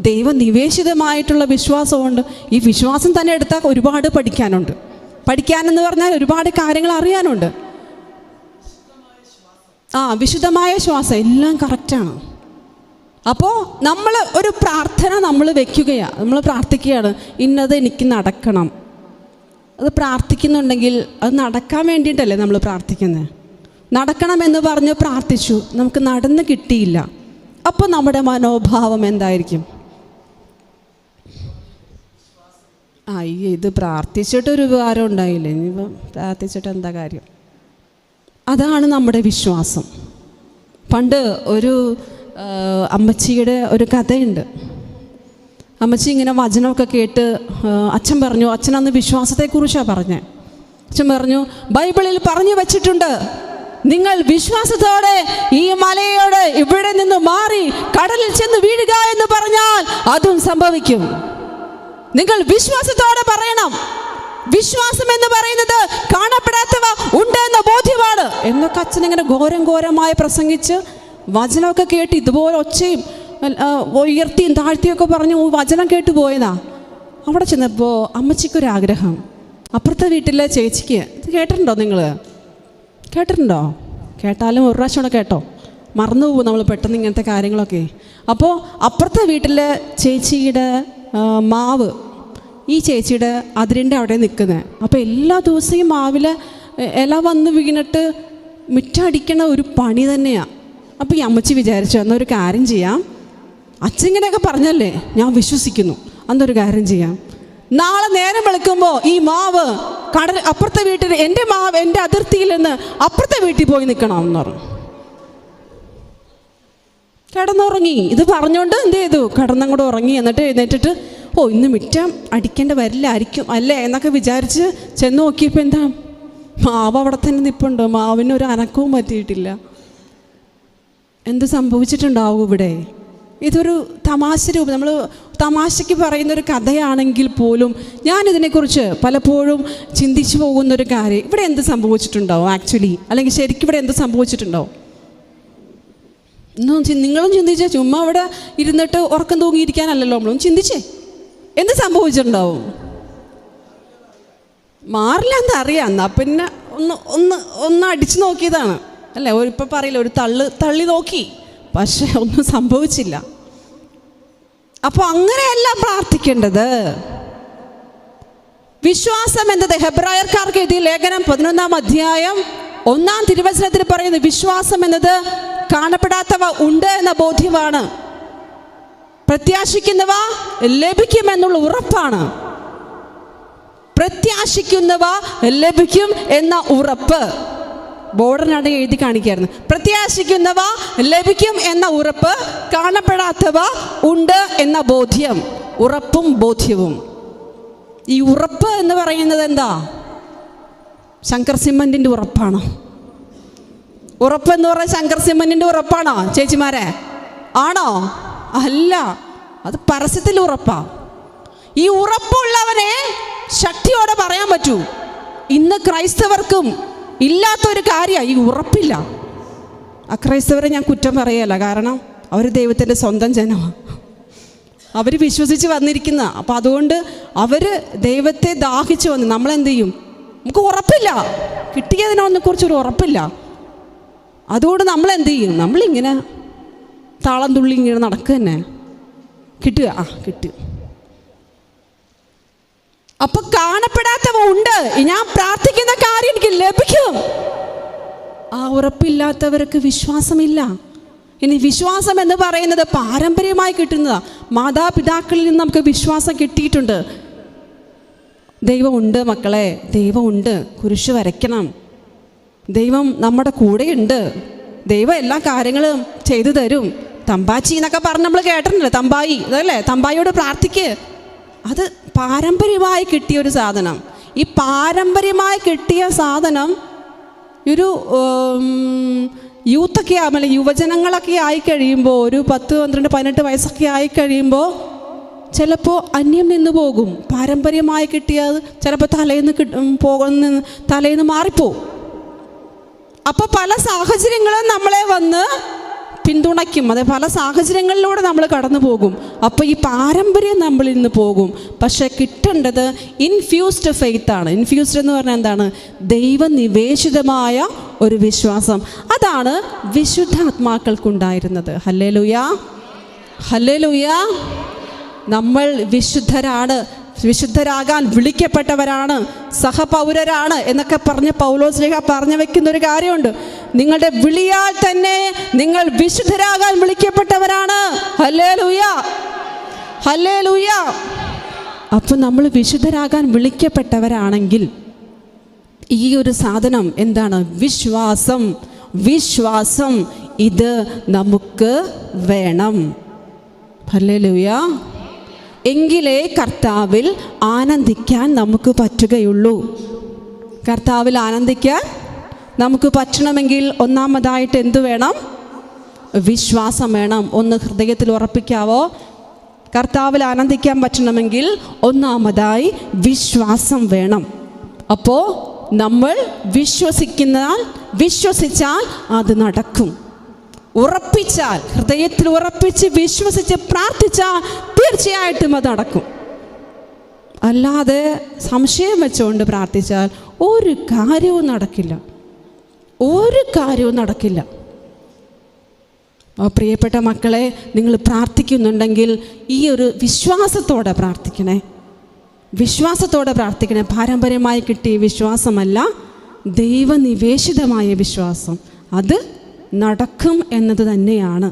ദൈവനിവേശിതമായിട്ടുള്ള വിശ്വാസമുണ്ട്. ഈ വിശ്വാസം തന്നെ എടുത്താൽ ഒരുപാട് പഠിക്കാനുണ്ട്. പഠിക്കാനെന്ന് പറഞ്ഞാൽ ഒരുപാട് കാര്യങ്ങൾ അറിയാനുണ്ട്. വിശുദ്ധമായ ശ്വാസം എല്ലാം കറക്റ്റാണ്. അപ്പോൾ നമ്മൾ ഒരു പ്രാർത്ഥന നമ്മൾ വയ്ക്കുകയാണ്, നമ്മൾ പ്രാർത്ഥിക്കുകയാണ്, ഇന്നത് എനിക്ക് നടക്കണം. അത് പ്രാർത്ഥിക്കുന്നുണ്ടെങ്കിൽ അത് നടക്കാൻ വേണ്ടിയിട്ടല്ലേ നമ്മൾ പ്രാർത്ഥിക്കുന്നത്. നടക്കണമെന്ന് പറഞ്ഞ് പ്രാർത്ഥിച്ചു, നമുക്ക് നടന്ന് കിട്ടിയില്ല. അപ്പോൾ നമ്മുടെ മനോഭാവം എന്തായിരിക്കും? ഇത് പ്രാർത്ഥിച്ചിട്ടൊരു ഉപകാരം ഉണ്ടായില്ല, ഇനിയിപ്പോൾ പ്രാർത്ഥിച്ചിട്ട് എന്താ കാര്യം? അതാണ് നമ്മുടെ വിശ്വാസം. പണ്ട് ഒരു അമ്മച്ചിയുടെ ഒരു കഥയുണ്ട്. അമ്മച്ചി ഇങ്ങനെ വചനമൊക്കെ കേട്ട് അച്ഛൻ പറഞ്ഞു, അച്ഛനന്ന് വിശ്വാസത്തെക്കുറിച്ചാണ് പറഞ്ഞത്. അച്ഛൻ പറഞ്ഞു, ബൈബിളിൽ പറഞ്ഞു വച്ചിട്ടുണ്ട്, നിങ്ങൾ വിശ്വാസത്തോടെ ഈ മലയോട് ഇവിടെ നിന്ന് മാറി കടലിൽ ചെന്ന് വീഴുക എന്ന് പറഞ്ഞാൽ അതും സംഭവിക്കും. നിങ്ങൾ വിശ്വാസത്തോടെ പറയണം. വിശ്വാസം എന്ന് പറയുന്നത് കാണപ്പെടാത്തവ ഉണ്ട് എന്ന ബോധ്യമാണ് എന്നൊക്കെ അച്ഛൻ ഇങ്ങനെ ഘോരമായി പ്രസംഗിച്ച് വചനമൊക്കെ കേട്ട് ഇതുപോലെ ഒച്ചയും ഉയർത്തിയും താഴ്ത്തിയൊക്കെ പറഞ്ഞു വചനം കേട്ടു പോയതാ. അവിടെ ചെന്നപ്പോൾ അമ്മച്ചിക്കൊരാഗ്രഹം, അപ്പുറത്തെ വീട്ടിലെ ചേച്ചിക്ക്, ഇത് കേട്ടിട്ടുണ്ടോ നിങ്ങൾ? കേട്ടിട്ടുണ്ടോ? കേട്ടാലും ഒരു പ്രാവശ്യം കൂടെ കേട്ടോ, മറന്നു പോകും നമ്മൾ പെട്ടെന്ന് ഇങ്ങനത്തെ കാര്യങ്ങളൊക്കെ. അപ്പോൾ അപ്പുറത്തെ വീട്ടിലെ ചേച്ചിയുടെ മാവ് ഈ ചേച്ചിയുടെ അതിരിൻ്റെ അവിടെ നിൽക്കുന്നത്. അപ്പോൾ എല്ലാ ദിവസവും മാവിലെ ഇല വന്ന് വീണിട്ട് മുറ്റടിക്കണ ഒരു പണി തന്നെയാണ്. അപ്പോൾ ഈ അമ്മച്ചി വിചാരിച്ചു, എന്നൊരു കാര്യം ചെയ്യാം, അച്ഛങ്ങനെയൊക്കെ പറഞ്ഞല്ലേ, ഞാൻ വിശ്വസിക്കുന്നു, അന്നൊരു കാര്യം ചെയ്യാം, നാളെ നേരം വെളുക്കുമ്പോൾ ഈ മാവ് അപ്പുറത്തെ വീട്ടിൽ, എൻ്റെ മാവ് എൻ്റെ അതിർത്തിയിൽ നിന്ന് അപ്പുറത്തെ വീട്ടിൽ പോയി നിൽക്കണം എന്ന് പറഞ്ഞു. കിടന്നുറങ്ങി. ഇത് പറഞ്ഞുകൊണ്ട് എന്ത് ചെയ്തു? കിടന്നങ്ങോട്ട് ഉറങ്ങി. എന്നിട്ട് എഴുന്നേറ്റിട്ട് ഇന്ന് മിറ്റം അടിക്കേണ്ട വരില്ലായിരിക്കും അല്ലേ എന്നൊക്കെ വിചാരിച്ച് ചെന്ന് നോക്കിയപ്പോൾ എന്താ, മാവ് അവിടെ തന്നെ നിൽപ്പുണ്ട്, മാവിനൊരു അനക്കവും പറ്റിയിട്ടില്ല. എന്ത് സംഭവിച്ചിട്ടുണ്ടാവും ഇവിടെ? ഇതൊരു തമാശ രൂപം, നമ്മൾ തമാശയ്ക്ക് പറയുന്നൊരു കഥയാണെങ്കിൽ പോലും ഞാനിതിനെക്കുറിച്ച് പലപ്പോഴും ചിന്തിച്ചു പോകുന്നൊരു കാര്യം, ഇവിടെ എന്ത് സംഭവിച്ചിട്ടുണ്ടാവും ആക്ച്വലി, അല്ലെങ്കിൽ ശരിക്കും ഇവിടെ എന്ത് സംഭവിച്ചിട്ടുണ്ടാവും? നിങ്ങളും ചിന്തിച്ചേ, ചുമ്മാ അവിടെ ഇരുന്നിട്ട് ഉറക്കം തൂങ്ങിയിരിക്കാനല്ലല്ലോ, നമ്മളും ചിന്തിച്ചേ എന്ത് സംഭവിച്ചിട്ടുണ്ടാവും? മാറില്ല എന്നറിയാം, എന്നാൽ പിന്നെ ഒന്ന് അടിച്ചു നോക്കിയതാണ് അല്ലേ. ഇപ്പം പറയില്ല, ഒരു തള്ളി നോക്കി, പക്ഷെ ഒന്നും സംഭവിച്ചില്ല. അപ്പോൾ അങ്ങനെയല്ല പ്രാർത്ഥിക്കേണ്ടത്. വിശ്വാസം എന്നത് ഹെബ്രായർക്കാർക്ക് എഴുതിയ ലേഖനം 11-ാം അധ്യായം 1-ാം തിരുവചനത്തിൽ പറയുന്നത്, വിശ്വാസം എന്നത് കാണപ്പെടാത്തവ ഉണ്ട് എന്ന ബോധ്യമാണ്, പ്രത്യാശിക്കുന്നവ ലഭിക്കുമെന്നുള്ള ഉറപ്പാണ്. പ്രത്യാശിക്കുന്നവ ലഭിക്കും എന്ന ഉറപ്പ് ബോർഡറിനാണ് എഴുതി കാണിക്കായിരുന്നു. പ്രത്യാശിക്കുന്നവ ലഭിക്കും എന്ന ഉറപ്പ്, കാണപ്പെടാത്തവ ഉണ്ട് എന്ന ബോധ്യം. ഉറപ്പും ബോധ്യവും. ഈ ഉറപ്പ് എന്ന് പറയുന്നത് എന്താ? ശങ്കർ സിമന്റിൻ്റെ ഉറപ്പാണോ? ഉറപ്പെന്ന് പറഞ്ഞാൽ ശങ്കർ സിമന്റിൻ്റെ ഉറപ്പാണോ ചേച്ചിമാരെ? ആണോ? അല്ല, അത് പരസ്യത്തിൽ ഉറപ്പാ. ഈ ഉറപ്പുള്ളവനെ ശക്തിയോടെ പറയാൻ പറ്റൂ. ഇന്ന് ക്രൈസ്തവർക്കും ഇല്ലാത്തൊരു കാര്യമാണ് ഈ ഉറപ്പില്ല. അക്രൈസ്തവരെ ഞാൻ കുറ്റം പറയല്ല, കാരണം അവർ ദൈവത്തിൻ്റെ സ്വന്തം ജനമാണ്, അവർ വിശ്വസിച്ച് വന്നിരിക്കുന്ന. അപ്പം അതുകൊണ്ട് അവർ ദൈവത്തെ ദാഹിച്ച് വന്ന് നമ്മളെന്ത് ചെയ്യും? നമുക്ക് ഉറപ്പില്ല, കിട്ടിയതിനൊന്നെക്കുറിച്ചൊരു ഉറപ്പില്ല. അതുകൊണ്ട് നമ്മളെന്ത് ചെയ്യും? നമ്മളിങ്ങനെ താളം തുള്ളി ഇങ്ങനെ നടക്കുക തന്നെ. കിട്ടുക, കിട്ടുക. അപ്പൊ കാണപ്പെടാത്തവ ഉണ്ട്, ഞാൻ പ്രാർത്ഥിക്കുന്ന കാര്യം എനിക്ക് ലഭിക്കും. ആ ഉറപ്പില്ലാത്തവർക്ക് വിശ്വാസമില്ല. ഇനി വിശ്വാസം എന്ന് പറയുന്നത് പാരമ്പര്യമായി കിട്ടുന്നതാണ്. മാതാപിതാക്കളിൽ നിന്ന് നമുക്ക് വിശ്വാസം കിട്ടിയിട്ടുണ്ട്. ദൈവമുണ്ട് മക്കളെ, ദൈവമുണ്ട്, കുരിശ് വരയ്ക്കണം, ദൈവം നമ്മുടെ കൂടെയുണ്ട്, ദൈവം എല്ലാ കാര്യങ്ങളും ചെയ്തു തരും. തമ്പാച്ചി എന്നൊക്കെ പറഞ്ഞ് നമ്മൾ കേട്ടിട്ടുണ്ടല്ലോ, തമ്പായി, അതല്ലേ, തമ്പായിയോട് പ്രാർത്ഥിക്ക്. അത് പാരമ്പര്യമായി കിട്ടിയൊരു സാധനം. ഈ പാരമ്പര്യമായി കിട്ടിയ സാധനം ഒരു യൂത്തൊക്കെ ആകുമ്പോൾ, യുവജനങ്ങളൊക്കെ ആയിക്കഴിയുമ്പോൾ, ഒരു 10, 12, 18 വയസ്സൊക്കെ ആയിക്കഴിയുമ്പോൾ ചിലപ്പോൾ അന്യം നിന്ന് പോകും. പാരമ്പര്യമായി കിട്ടിയത് ചിലപ്പോൾ തലേന്ന് മാറിപ്പോവും. അപ്പോൾ പല സാഹചര്യങ്ങളും നമ്മളെ വന്ന് പിന്തുണയ്ക്കും. അത് പല സാഹചര്യങ്ങളിലൂടെ നമ്മൾ കടന്നു പോകും. അപ്പോൾ ഈ പാരമ്പര്യം നമ്മളിൽ നിന്ന് പോകും. പക്ഷേ കിട്ടേണ്ടത് ഇൻഫ്യൂസ്ഡ് ഫെയ്ത്ത് ആണ്. ഇൻഫ്യൂസ്ഡ് എന്ന് പറഞ്ഞാൽ എന്താണ്? ദൈവനിവേശിതമായ ഒരു വിശ്വാസം. അതാണ് വിശുദ്ധാത്മാക്കൾക്കുണ്ടായിരുന്നത്. Hallelujah, hallelujah. നമ്മൾ വിശുദ്ധരാണ്, വിശുദ്ധരാകാൻ വിളിക്കപ്പെട്ടവരാണ്, സഹപൗരരാണ് എന്നൊക്കെ പറഞ്ഞ് പൗലോസ്ലീഹ പറഞ്ഞു വെക്കുന്നൊരു കാര്യമുണ്ട്. നിങ്ങളുടെ വിളിയാൽ തന്നെ നിങ്ങൾ വിശുദ്ധരാകാൻ വിളിക്കപ്പെട്ടവരാണ്. Hallelujah, hallelujah. അപ്പം നമ്മൾ വിശുദ്ധരാകാൻ വിളിക്കപ്പെട്ടവരാണെങ്കിൽ ഈ ഒരു സാധനം എന്താണ്? വിശ്വാസം. വിശ്വാസം ഇത് നമുക്ക് വേണം. ഹല്ലേലൂയ. എങ്കിലേ കർത്താവിൽ ആനന്ദിക്കാൻ നമുക്ക് പറ്റുകയുള്ളൂ. കർത്താവിൽ ആനന്ദിക്കാൻ നമുക്ക് പറ്റണമെങ്കിൽ ഒന്നാമതായിട്ട് എന്തു വേണം? വിശ്വാസം വേണം. ഒന്ന് ഹൃദയത്തിൽ ഉറപ്പിക്കാവോ? കർത്താവിൽ ആനന്ദിക്കാൻ പറ്റണമെങ്കിൽ ഒന്നാമതായി വിശ്വാസം വേണം. അപ്പോൾ നമ്മൾ വിശ്വസിച്ചാൽ അത് നടക്കും. ഉറപ്പിച്ചാൽ, ഹൃദയത്തിൽ ഉറപ്പിച്ച് വിശ്വസിച്ച് പ്രാർത്ഥിച്ചാൽ തീർച്ചയായിട്ടും അത് നടക്കും. അല്ലാതെ സംശയം വെച്ചുകൊണ്ട് പ്രാർത്ഥിച്ചാൽ ഒരു കാര്യവും നടക്കില്ല, ഒരു കാര്യവും നടക്കില്ല. പ്രിയപ്പെട്ട മക്കളെ, നിങ്ങൾ പ്രാർത്ഥിക്കുന്നുണ്ടെങ്കിൽ ഈ ഒരു വിശ്വാസത്തോടെ പ്രാർത്ഥിക്കണേ, വിശ്വാസത്തോടെ പ്രാർത്ഥിക്കണേ. പാരമ്പര്യമായി കിട്ടിയ വിശ്വാസമല്ല, ദൈവനിവേശിതമായ വിശ്വാസം. അത് നടക്കും എന്നത് തന്നെയാണ്.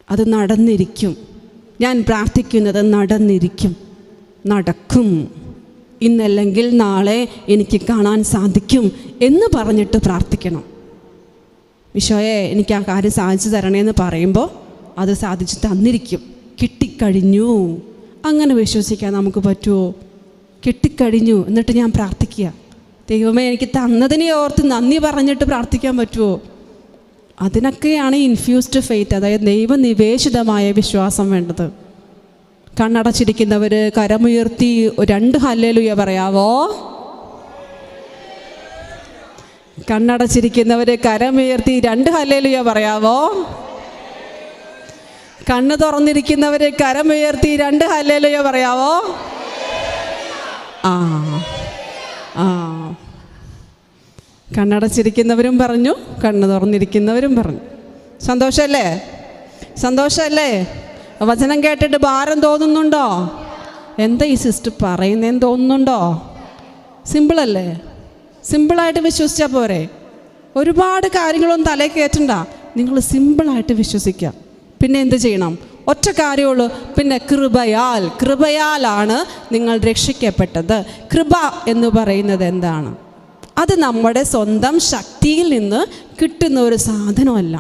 അത് നടന്നിരിക്കും. ഞാൻ പ്രാർത്ഥിക്കുന്നത് നടന്നിരിക്കും, നടക്കും. ഇന്നല്ലെങ്കിൽ നാളെ എനിക്ക് കാണാൻ സാധിക്കും എന്ന് പറഞ്ഞിട്ട് പ്രാർത്ഥിക്കണം. ഈശോയെ എനിക്ക് ആ കാര്യം സാധിച്ചു തരണേന്ന് പറയുമ്പോൾ അത് സാധിച്ചു തന്നിരിക്കും. കിട്ടിക്കഴിഞ്ഞു, അങ്ങനെ വിശ്വസിക്കാൻ നമുക്ക് പറ്റുമോ? കിട്ടിക്കഴിഞ്ഞു എന്നിട്ട് ഞാൻ പ്രാർത്ഥിക്കുക, ദൈവമേ എനിക്ക് തന്നതിനെ ഓർത്ത് നന്ദി പറഞ്ഞിട്ട് പ്രാർത്ഥിക്കാൻ പറ്റുമോ? അതിനൊക്കെയാണ് ഇൻഫ്യൂസ്ഡ് ഫെയ്ത്ത്, അതായത് ദൈവനിവേശിതമായ വിശ്വാസം വേണ്ടത്. കണ്ണടച്ചിരിക്കുന്നവർ കരമുയർത്തി 2 ഹല്ലേലൂയ പറയാവോ? കണ്ണടച്ചിരിക്കുന്നവർ കരമുയർത്തി 2 ഹല്ലേലൂയ പറയാവോ? കണ്ണ് തുറന്നിരിക്കുന്നവർ കരമുയർത്തി 2 ഹല്ലേലൂയ പറയാവോ? കണ്ണടച്ചിരിക്കുന്നവരും പറഞ്ഞു, കണ്ണ് തുറന്നിരിക്കുന്നവരും പറഞ്ഞു. സന്തോഷമല്ലേ? സന്തോഷമല്ലേ? വചനം കേട്ടിട്ട് ഭാരം തോന്നുന്നുണ്ടോ? എന്താ ഈ സിസ്റ്റർ പറയുന്നതെന്ന് തോന്നുന്നുണ്ടോ? സിമ്പിളല്ലേ? സിമ്പിളായിട്ട് വിശ്വസിച്ചാൽ പോരെ? ഒരുപാട് കാര്യങ്ങളൊന്നും തലയിൽ കയറ്റണ്ട. നിങ്ങൾ സിമ്പിളായിട്ട് വിശ്വസിക്കുക. പിന്നെ എന്ത് ചെയ്യണം? ഒറ്റ കാര്യമുള്ളൂ, പിന്നെ കൃപയാലാണ് നിങ്ങൾ രക്ഷിക്കപ്പെട്ടത്. കൃപ എന്ന് പറയുന്നത് എന്താണ്? അത് നമ്മുടെ സ്വന്തം ശക്തിയിൽ നിന്ന് കിട്ടുന്ന ഒരു സാധനമല്ല.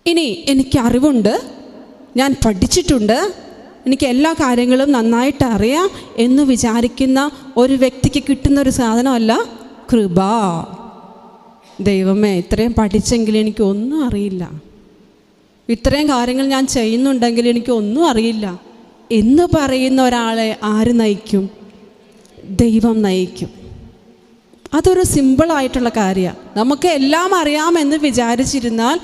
ഇനി എനിക്ക് അറിവുണ്ട്, ഞാൻ പഠിച്ചിട്ടുണ്ട്, എനിക്ക് എല്ലാ കാര്യങ്ങളും നന്നായിട്ട് അറിയാം എന്ന് വിചാരിക്കുന്ന ഒരു വ്യക്തിക്ക് കിട്ടുന്ന ഒരു സാധനമല്ല കൃപ. ദൈവമേ, ഇത്രയും പഠിച്ചെങ്കിലും എനിക്കൊന്നും അറിയില്ല, ഇത്രയും കാര്യങ്ങൾ ഞാൻ ചെയ്യുന്നുണ്ടെങ്കിൽ എനിക്കൊന്നും അറിയില്ല എന്ന് പറയുന്ന ഒരാളെ ആര് നയിക്കും? ദൈവം നയിക്കും. അതൊരു സിമ്പിളായിട്ടുള്ള കാര്യമാണ്. നമുക്ക് എല്ലാം അറിയാമെന്ന് വിചാരിച്ചിരുന്നാൽ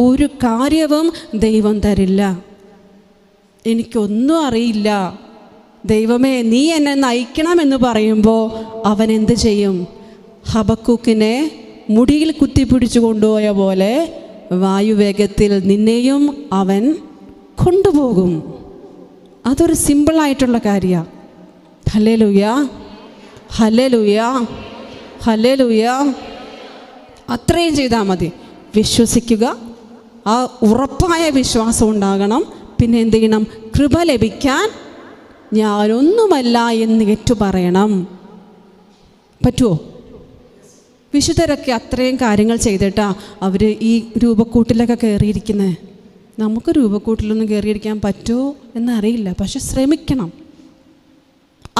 ഒരു കാര്യവും ദൈവം തരില്ല. എനിക്കൊന്നും അറിയില്ല, ദൈവമേ നീ എന്നെ നയിക്കണമെന്ന് പറയുമ്പോൾ അവൻ എന്ത് ചെയ്യും? ഹബക്കൂക്കിനെ മുടിയിൽ കുത്തിപ്പിടിച്ചു കൊണ്ടുപോയ പോലെ വായുവേഗത്തിൽ നിന്നെയും അവൻ കൊണ്ടുപോകും. അതൊരു സിമ്പിളായിട്ടുള്ള കാര്യമാണ്. Hallelujah, hallelujah, hallelujah. അത്രയും ചെയ്താൽ മതി. വിശ്വസിക്കുക, ആ ഉറപ്പായ വിശ്വാസം ഉണ്ടാകണം. പിന്നെ എന്ത് ചെയ്യണം? കൃപ ലഭിക്കാൻ ഞാനൊന്നുമല്ല എന്ന് ഏറ്റുപറയണം. പറ്റുമോ? വിശുദ്ധരൊക്കെ അത്രയും കാര്യങ്ങൾ ചെയ്തിട്ടാ അവർ ഈ രൂപക്കൂട്ടിലൊക്കെ കയറിയിരിക്കുന്നത്. നമുക്ക് രൂപക്കൂട്ടിലൊന്നും കയറിയിരിക്കാൻ പറ്റുമോ എന്നറിയില്ല, പക്ഷെ ശ്രമിക്കണം.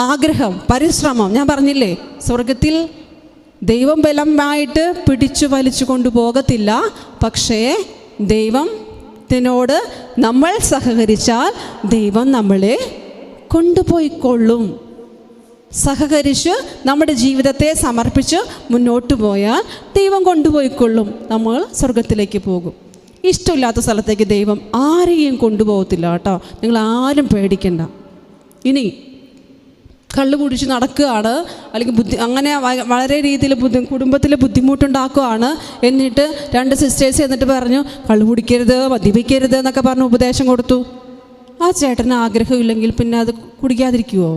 ആഗ്രഹം, പരിശ്രമം. ഞാൻ പറഞ്ഞില്ലേ, സ്വർഗത്തിൽ ദൈവം ബലമായിട്ട് പിടിച്ചു വലിച്ചു കൊണ്ടുപോകത്തില്ല. പക്ഷേ ദൈവത്തിനോട് നമ്മൾ സഹകരിച്ചാൽ ദൈവം നമ്മളെ കൊണ്ടുപോയിക്കൊള്ളും. സഹകരിച്ച് നമ്മുടെ ജീവിതത്തെ സമർപ്പിച്ച് മുന്നോട്ട് പോയാൽ ദൈവം കൊണ്ടുപോയിക്കൊള്ളും. നമ്മൾ സ്വർഗത്തിലേക്ക് പോകും. ഇഷ്ടമില്ലാത്ത സ്ഥലത്തേക്ക് ദൈവം ആരെയും കൊണ്ടുപോകത്തില്ല കേട്ടോ. നിങ്ങൾ ആരും പേടിക്കണ്ട. ഇനി കള്ളു കുടിച്ച് നടക്കുകയാണ്, അല്ലെങ്കിൽ അങ്ങനെ വളരെ രീതിയിൽ കുടുംബത്തിൽ ബുദ്ധിമുട്ടുണ്ടാക്കുകയാണ്. എന്നിട്ട് 2 സിസ്റ്റേഴ്സ് എന്നിട്ട് പറഞ്ഞു കള്ളു കുടിക്കരുത്, മദ്യപിക്കരുത് എന്നൊക്കെ പറഞ്ഞ് ഉപദേശം കൊടുത്തു. ആ ചേട്ടന് ആഗ്രഹമില്ലെങ്കിൽ പിന്നെ അത് കുടിക്കാതിരിക്കുമോ?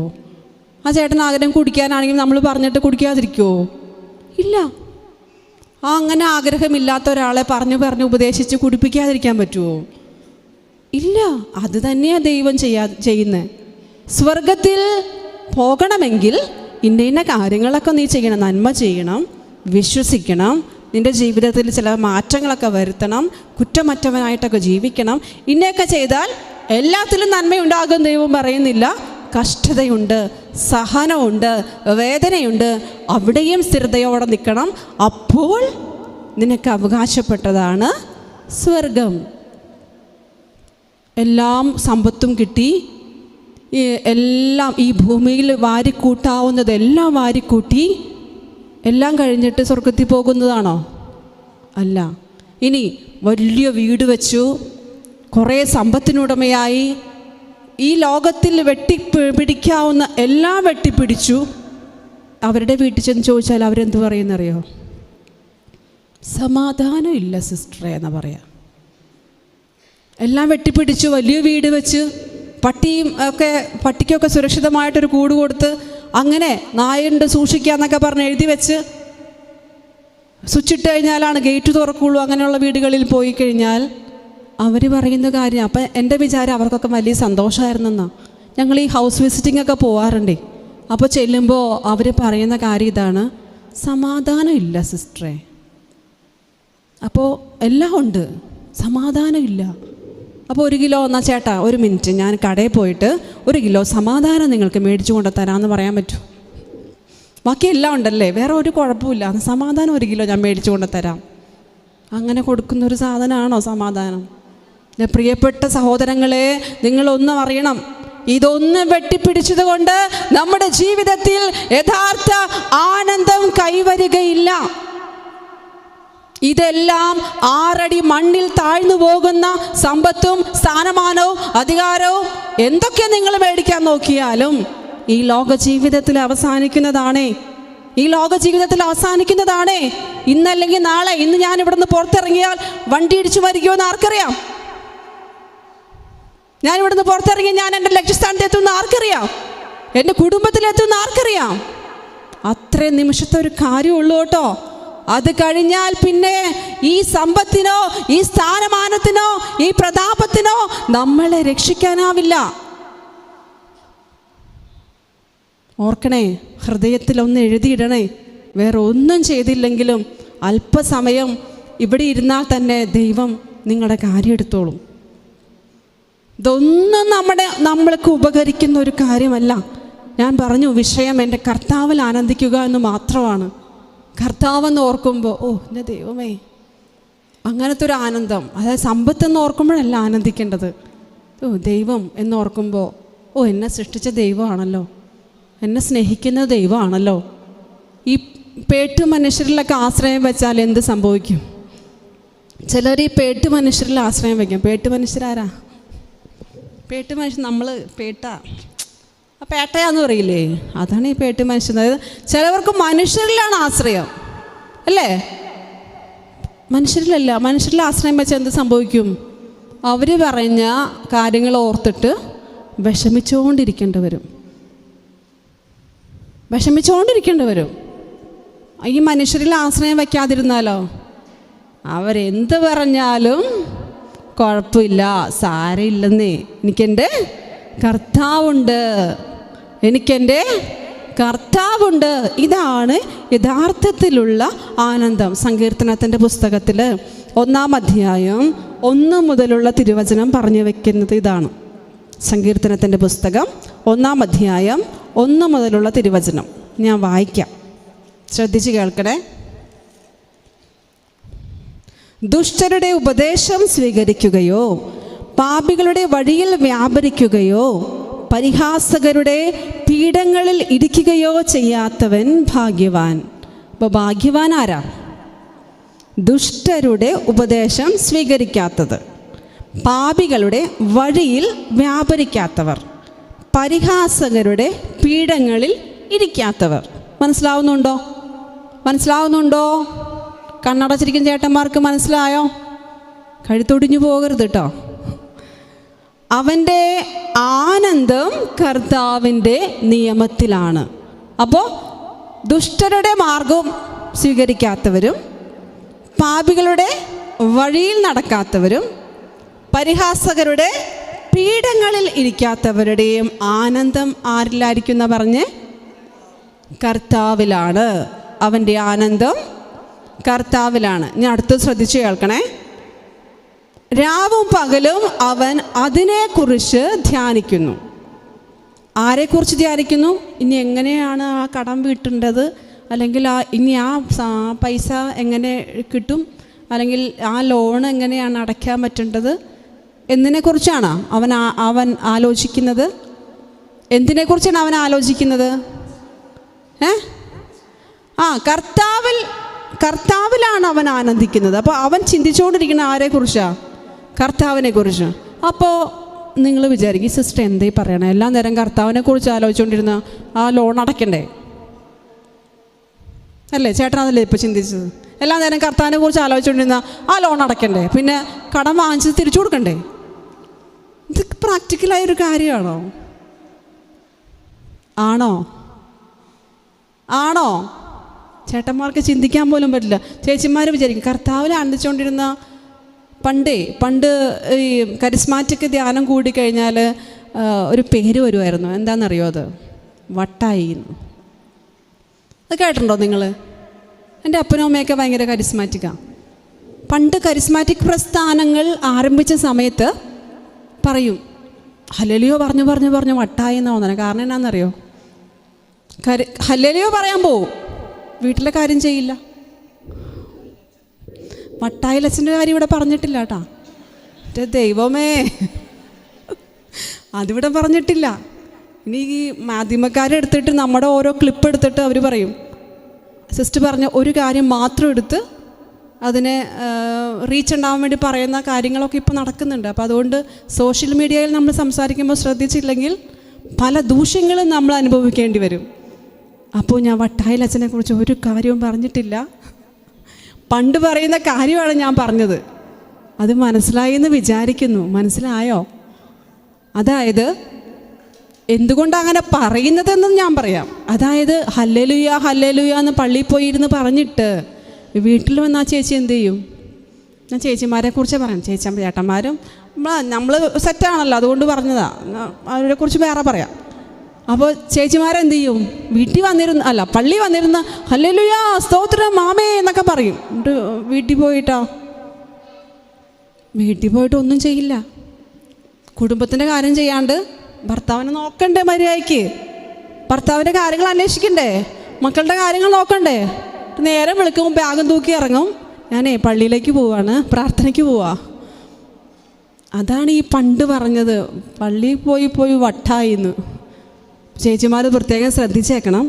ആ ചേട്ടന് ആഗ്രഹം കുടിക്കാനാണെങ്കിൽ നമ്മൾ പറഞ്ഞിട്ട് കുടിക്കാതിരിക്കുമോ? ഇല്ല. അങ്ങനെ ആഗ്രഹമില്ലാത്ത ഒരാളെ പറഞ്ഞു ഉപദേശിച്ച് കുടിപ്പിക്കാതിരിക്കാൻ പറ്റുമോ? ഇല്ല. അത് തന്നെയാണ് ദൈവം ചെയ്യുന്നത്. സ്വർഗത്തിൽ പോകണമെങ്കിൽ ഇന്ന കാര്യങ്ങളൊക്കെ നീ ചെയ്യണം. നന്മ ചെയ്യണം, വിശ്വസിക്കണം, നിൻ്റെ ജീവിതത്തിൽ ചില മാറ്റങ്ങളൊക്കെ വരുത്തണം, കുറ്റമറ്റവനായിട്ടൊക്കെ ജീവിക്കണം. ഇന്നയൊക്കെ ചെയ്താൽ എല്ലാത്തിലും നന്മയുണ്ടാകും ദൈവം പറയുന്നില്ല. കഷ്ടതയുണ്ട്, സഹനമുണ്ട്, വേദനയുണ്ട്. അവിടെയും സ്ഥിരതയോടെ നിൽക്കണം. അപ്പോൾ നിനക്ക് അവകാശപ്പെട്ടതാണ് സ്വർഗം. എല്ലാം സമ്പത്തും കിട്ടി, എല്ലാം ഈ ഭൂമിയിൽ വാരിക്കൂട്ടാവുന്നതെല്ലാം വാരിക്കൂട്ടി എല്ലാം കഴിഞ്ഞിട്ട് സ്വർഗത്തിൽ പോകുന്നതാണോ? അല്ല. ഇനി വലിയ വീട് വെച്ചു, കുറേ സമ്പത്തിനുടമയായി, ഈ ലോകത്തിൽ വെട്ടിപ്പിടിക്കാവുന്ന എല്ലാം വെട്ടിപ്പിടിച്ചു. അവരുടെ വീട്ടിൽ ചെന്ന് ചോദിച്ചാൽ അവരെന്ത് പറയുന്നറിയോ? സമാധാനം ഇല്ല സിസ്റ്ററെ എന്ന് പറയാം. എല്ലാം വെട്ടിപ്പിടിച്ചു, വലിയ വീട് വെച്ച്, പട്ടിക്കൊക്കെ സുരക്ഷിതമായിട്ടൊരു കൂട് കൊടുത്ത്, അങ്ങനെ നായുണ്ട് സൂക്ഷിക്കാന്നൊക്കെ പറഞ്ഞ് എഴുതി വെച്ച്, സ്വിച്ചിട്ട് കഴിഞ്ഞാലാണ് ഗേറ്റ് തുറക്കുള്ളൂ. അങ്ങനെയുള്ള വീടുകളിൽ പോയി കഴിഞ്ഞാൽ അവർ പറയുന്ന കാര്യം, അപ്പം എൻ്റെ വിചാരം അവർക്കൊക്കെ വലിയ സന്തോഷമായിരുന്നെന്നാണ്. ഞങ്ങൾ ഈ ഹൗസ് വിസിറ്റിംഗ് ഒക്കെ പോകാറുണ്ടേ. അപ്പോൾ ചെല്ലുമ്പോൾ അവർ പറയുന്ന കാര്യം ഇതാണ്, സമാധാനം ഇല്ല സിസ്റ്ററെ. അപ്പോൾ എല്ലാം ഉണ്ട്, സമാധാനം ഇല്ല. അപ്പോൾ 1 കിലോ എന്നാൽ ചേട്ടാ 1 മിനിറ്റ്, ഞാൻ കടയിൽ പോയിട്ട് 1 കിലോ സമാധാനം നിങ്ങൾക്ക് മേടിച്ചു കൊണ്ട് തരാമെന്ന് പറയാൻ പറ്റും? ബാക്കി എല്ലാം ഉണ്ടല്ലേ, വേറെ ഒരു കുഴപ്പമില്ല, സമാധാനം 1 കിലോ ഞാൻ മേടിച്ചു കൊണ്ട് തരാം. അങ്ങനെ കൊടുക്കുന്നൊരു സാധനമാണോ സമാധാനം? പ്രിയപ്പെട്ട സഹോദരങ്ങളെ, നിങ്ങളൊന്നും അറിയണം, ഇതൊന്നും വെട്ടിപ്പിടിച്ചത് കൊണ്ട് നമ്മുടെ ജീവിതത്തിൽ യഥാർത്ഥ ആനന്ദം കൈവരികയില്ല. ഇതെല്ലാം 6 അടി മണ്ണിൽ താഴ്ന്നു പോകുന്ന സമ്പത്തും സ്ഥാനമാനവും അധികാരവും എന്തൊക്കെ നിങ്ങൾ മേടിക്കാൻ നോക്കിയാലും ഈ ലോക ജീവിതത്തിൽ അവസാനിക്കുന്നതാണേ. ഈ ലോക ജീവിതത്തിൽ അവസാനിക്കുന്നതാണേ. ഇന്നല്ലെങ്കിൽ നാളെ, ഇന്ന് ഞാൻ ഇവിടുന്ന് പുറത്തിറങ്ങിയാൽ വണ്ടി ഇടിച്ചു മരിക്കുമെന്ന് ആർക്കറിയാം? ഞാൻ ഇവിടുന്ന് പുറത്തിറങ്ങി ഞാൻ എൻ്റെ ലക്ഷ്യസ്ഥാനത്ത് എത്തുമെന്ന് ആർക്കറിയാം? എൻ്റെ കുടുംബത്തിലെത്തുമെന്ന് ആർക്കറിയാം? അത്രയും നിമിഷത്തെ ഒരു കാര്യമുള്ളൂ കേട്ടോ. അത് കഴിഞ്ഞാൽ പിന്നെ ഈ സമ്പത്തിനോ ഈ സ്ഥാനമാനത്തിനോ ഈ പ്രതാപത്തിനോ നമ്മളെ രക്ഷിക്കാനാവില്ല. ഓർക്കണേ, ഹൃദയത്തിൽ ഒന്ന് എഴുതിയിടണേ. വേറെ ഒന്നും ചെയ്തില്ലെങ്കിലും അല്പസമയം ഇവിടെ ഇരുന്നാൽ തന്നെ ദൈവം നിങ്ങളുടെ കാര്യം എടുത്തോളും. ഇതൊന്നും നമ്മൾക്ക് ഉപകരിക്കുന്ന ഒരു കാര്യമല്ല. ഞാൻ പറഞ്ഞു, വിഷയം എൻ്റെ കർത്താവിൽ ആനന്ദിക്കുക എന്ന് മാത്രമാണ്. കർത്താവെന്ന് ഓർക്കുമ്പോൾ എൻ്റെ ദൈവമേ, അങ്ങനത്തെ ഒരു ആനന്ദം. അതായത് സമ്പത്തെന്ന് ഓർക്കുമ്പോഴല്ല ആനന്ദിക്കേണ്ടത്. ദൈവം എന്നോർക്കുമ്പോൾ എന്നെ സൃഷ്ടിച്ച ദൈവമാണല്ലോ, എന്നെ സ്നേഹിക്കുന്ന ദൈവമാണല്ലോ. ഈ പേട്ടു മനുഷ്യരിലൊക്കെ ആശ്രയം വെച്ചാൽ എന്ത് സംഭവിക്കും? ചിലർ ഈ പേട്ടു മനുഷ്യരിൽ ആശ്രയം വയ്ക്കും. പേട്ടു മനുഷ്യരാരാ? പേട്ടു മനുഷ്യൻ നമ്മൾ പേട്ടയാന്ന് പറയില്ലേ, അതാണ് ഈ പേട്ടു മനുഷ്യൻ. അതായത് ചിലവർക്ക് മനുഷ്യരിലാണ് ആശ്രയം, അല്ലേ? മനുഷ്യരിലല്ല. മനുഷ്യരിൽ ആശ്രയം വെച്ചാൽ എന്ത് സംഭവിക്കും? അവർ പറഞ്ഞ കാര്യങ്ങൾ ഓർത്തിട്ട് വിഷമിച്ചുകൊണ്ടിരിക്കേണ്ടി വരും. ഈ മനുഷ്യരിൽ ആശ്രയം വയ്ക്കാതിരുന്നാലോ, അവരെന്ത് പറഞ്ഞാലും കുഴപ്പമില്ല, സാരമില്ലെന്നേ, എനിക്കെൻ്റെ കർത്താവുണ്ട്. ഇതാണ് യഥാർത്ഥത്തിലുള്ള ആനന്ദം. സങ്കീർത്തനത്തിൻ്റെ പുസ്തകത്തിൽ 1-ാം അധ്യായം 1 മുതലുള്ള തിരുവചനം പറഞ്ഞു വയ്ക്കുന്നത് ഇതാണ്. സങ്കീർത്തനത്തിൻ്റെ പുസ്തകം 1-ാം അധ്യായം 1 മുതലുള്ള തിരുവചനം ഞാൻ വായിക്കാം, ശ്രദ്ധിച്ച് കേൾക്കണേ. ദുഷ്ടരുടെ ഉപദേശം സ്വീകരിക്കുകയോ പാപികളുടെ വഴിയിൽ വ്യാപരിക്കുകയോ പരിഹാസകരുടെ പീഠങ്ങളിൽ ഇരിക്കുകയോ ചെയ്യാത്തവൻ ഭാഗ്യവാൻ. അപ്പോൾ ഭാഗ്യവാൻ ആരാ? ദുഷ്ടരുടെ ഉപദേശം സ്വീകരിക്കാത്തത്, പാപികളുടെ വഴിയിൽ വ്യാപരിക്കാത്തവർ, പരിഹാസകരുടെ പീഠങ്ങളിൽ ഇരിക്കാത്തവർ. മനസ്സിലാവുന്നുണ്ടോ? കണ്ണടച്ചിരിക്കുന്ന ചേട്ടന്മാർക്ക് മനസ്സിലായോ? കഴുത്തൊടിഞ്ഞു പോകരുത് കേട്ടോ. അവൻ്റെ ആനന്ദം കർത്താവിൻ്റെ നിയമത്തിലാണ്. അപ്പോൾ ദുഷ്ടരുടെ മാർഗം സ്വീകരിക്കാത്തവരും പാപികളുടെ വഴിയിൽ നടക്കാത്തവരും പരിഹാസകരുടെ പീഠങ്ങളിൽ ഇരിക്കാത്തവരുടെയും ആനന്ദം ആരിലായിരിക്കും എന്ന് പറഞ്ഞ്? കർത്താവിലാണ്. അവൻ്റെ ആനന്ദം കർത്താവിലാണ്. ഞാൻ അടുത്ത് ശ്രദ്ധിച്ച് കേൾക്കണേ. രാവും പകലും അവൻ അതിനെക്കുറിച്ച് ധ്യാനിക്കുന്നു. ആരെക്കുറിച്ച് ധ്യാനിക്കുന്നു? ഇനി എങ്ങനെയാണ് ആ കടം വീട്ടേണ്ടത്, അല്ലെങ്കിൽ ഇനി ആ പൈസ എങ്ങനെ കിട്ടും, അല്ലെങ്കിൽ ആ ലോൺ എങ്ങനെയാണ് അടയ്ക്കാൻ പറ്റേണ്ടത് എന്നതിനെക്കുറിച്ചാണ് അവൻ ആലോചിക്കുന്നത്. എന്തിനെക്കുറിച്ചാണ് അവൻ ആലോചിക്കുന്നത്? കർത്താവിലാണ് അവൻ ആനന്ദിക്കുന്നത്. അപ്പോൾ അവൻ ചിന്തിച്ചുകൊണ്ടിരിക്കുന്ന ആരെക്കുറിച്ചാണ്? കർത്താവിനെക്കുറിച്ച്. അപ്പോൾ നിങ്ങൾ വിചാരിക്കും, സിസ്റ്റർ എന്തേ പറയണേ, എല്ലാ നേരം കർത്താവിനെക്കുറിച്ച് ആലോചിച്ചുകൊണ്ടിരുന്ന ആ ലോൺ അടയ്ക്കണ്ടേ? അല്ലേ ചേട്ടൻ? അതല്ലേ ഇപ്പോൾ ചിന്തിച്ചത്? എല്ലാ നേരം കർത്താവിനെ കുറിച്ച് ആലോചിച്ചുകൊണ്ടിരുന്ന ആ ലോൺ അടയ്ക്കണ്ടേ? പിന്നെ കടം വാങ്ങിച്ചത് തിരിച്ചു കൊടുക്കണ്ടേ? ഇത് പ്രാക്ടിക്കലായൊരു കാര്യമാണോ? ആണോ? ചേട്ടന്മാർക്ക് ചിന്തിക്കാൻ പോലും പറ്റില്ല. ചേച്ചിമാർ വിചാരിക്കും കർത്താവിൽ ആനന്ദിച്ചുകൊണ്ടിരുന്ന പണ്ട് ഈ കരിസ്മാറ്റിക് ധ്യാനം കൂടിക്കഴിഞ്ഞാൽ ഒരു പേര് വരുമായിരുന്നു. എന്താണെന്നറിയോ? അത് വട്ടായി. അത് കേട്ടിട്ടുണ്ടോ നിങ്ങൾ? എൻ്റെ അപ്പനും അമ്മയൊക്കെ ഭയങ്കര കരിസ്മാറ്റിക്കാണ്. പണ്ട് കരിസ്മാറ്റിക് പ്രസ്ഥാനങ്ങൾ ആരംഭിച്ച സമയത്ത് പറയും, ഹല്ലേലൂയ പറഞ്ഞു വട്ടായി എന്നാ തോന്നണേ. കാരണം എന്നാണെന്നറിയോ? ഹല്ലേലൂയ പറയാൻ പോവും, വീട്ടിലെ കാര്യം ചെയ്യില്ല. വട്ടായി ലച്ചൻ്റെ കാര്യം ഇവിടെ പറഞ്ഞിട്ടില്ല കേട്ടാ. ദൈവമേ, അതിവിടെ പറഞ്ഞിട്ടില്ല. ഇനി ഈ മാധ്യമക്കാരെടുത്തിട്ട് നമ്മുടെ ഓരോ ക്ലിപ്പ് എടുത്തിട്ട് അവർ പറയും, സിസ്റ്റർ പറഞ്ഞ ഒരു കാര്യം മാത്രം എടുത്ത് അതിനെ റീച്ച് ഉണ്ടാവാൻ വേണ്ടി പറയുന്ന കാര്യങ്ങളൊക്കെ ഇപ്പോൾ നടക്കുന്നുണ്ട്. അപ്പോൾ അതുകൊണ്ട് സോഷ്യൽ മീഡിയയിൽ നമ്മൾ സംസാരിക്കുമ്പോൾ ശ്രദ്ധിച്ചില്ലെങ്കിൽ പല ദൂഷ്യങ്ങളും നമ്മൾ അനുഭവിക്കേണ്ടി വരും. അപ്പോൾ ഞാൻ വട്ടായി ലച്ചനെ കുറിച്ച് ഒരു കാര്യവും പറഞ്ഞിട്ടില്ല. പണ്ട് പറയുന്ന കാര്യമാണ് ഞാൻ പറഞ്ഞത്. അത് മനസ്സിലായി എന്ന് വിചാരിക്കുന്നു. മനസ്സിലായോ? അതായത് എന്തുകൊണ്ടാണ് അങ്ങനെ പറയുന്നതെന്നും ഞാൻ പറയാം. അതായത് ഹല്ലേലൂയ എന്ന് പള്ളിയിൽ പോയിരുന്ന് പറഞ്ഞിട്ട് വീട്ടിൽ വന്ന് ആ ചേച്ചി എന്ത് ചെയ്യും? ഞാൻ ചേച്ചിമാരെ കുറിച്ച് പറയാം. ചേട്ടന്മാരും നമ്മൾ സെറ്റാണല്ലോ, അതുകൊണ്ട് പറഞ്ഞതാണ്. അവരെക്കുറിച്ച് വേറെ പറയാം. അപ്പോൾ ചേച്ചിമാരെന്ത് ചെയ്യും? പള്ളി വന്നിരുന്ന ഹല്ലേലൂയ സ്തോത്രം മാമേ എന്നൊക്കെ പറയും. എന്നിട്ട് വീട്ടിൽ പോയിട്ട് ഒന്നും ചെയ്യില്ല. കുടുംബത്തിൻ്റെ കാര്യം ചെയ്യാണ്ട് ഭർത്താവിനെ നോക്കണ്ടേ? മര്യാദയ്ക്ക് ഭർത്താവിൻ്റെ കാര്യങ്ങൾ അന്വേഷിക്കണ്ടേ? മക്കളുടെ കാര്യങ്ങൾ നോക്കണ്ടേ? നേരം വിളിക്കുമ്പോൾ ബാഗും തൂക്കി ഇറങ്ങും. ഞാനേ പള്ളിയിലേക്ക് പോവാണ്, പ്രാർത്ഥനയ്ക്ക് പോവാ. അതാണ് ഈ പണ്ട് പറഞ്ഞത്, പള്ളിയിൽ പോയി വട്ടായിന്ന്. ചേച്ചിമാർ പ്രത്യേകം ശ്രദ്ധിച്ചേക്കണം.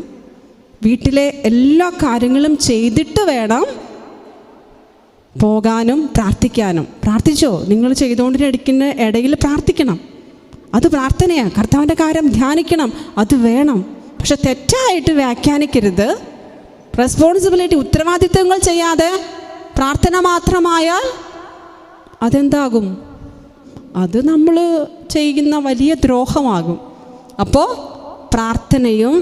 വീട്ടിലെ എല്ലാ കാര്യങ്ങളും ചെയ്തിട്ട് വേണം പോകാനും പ്രാർത്ഥിക്കാനും. പ്രാർത്ഥിച്ചോ? നിങ്ങൾ ചെയ്തുകൊണ്ടിരിക്കുന്ന ഇടയിൽ പ്രാർത്ഥിക്കണം. അത് പ്രാർത്ഥനയാണ്. കർത്താവിൻ്റെ കാര്യം ധ്യാനിക്കണം, അത് വേണം. പക്ഷെ തെറ്റായിട്ട് വ്യാഖ്യാനിക്കരുത്. റെസ്പോൺസിബിലിറ്റി, ഉത്തരവാദിത്വങ്ങൾ ചെയ്യാതെ പ്രാർത്ഥന മാത്രമായാൽ അതെന്താകും? അത് നമ്മൾ ചെയ്യുന്ന വലിയ ദ്രോഹമാകും. അപ്പോൾ പ്രാർത്ഥനയും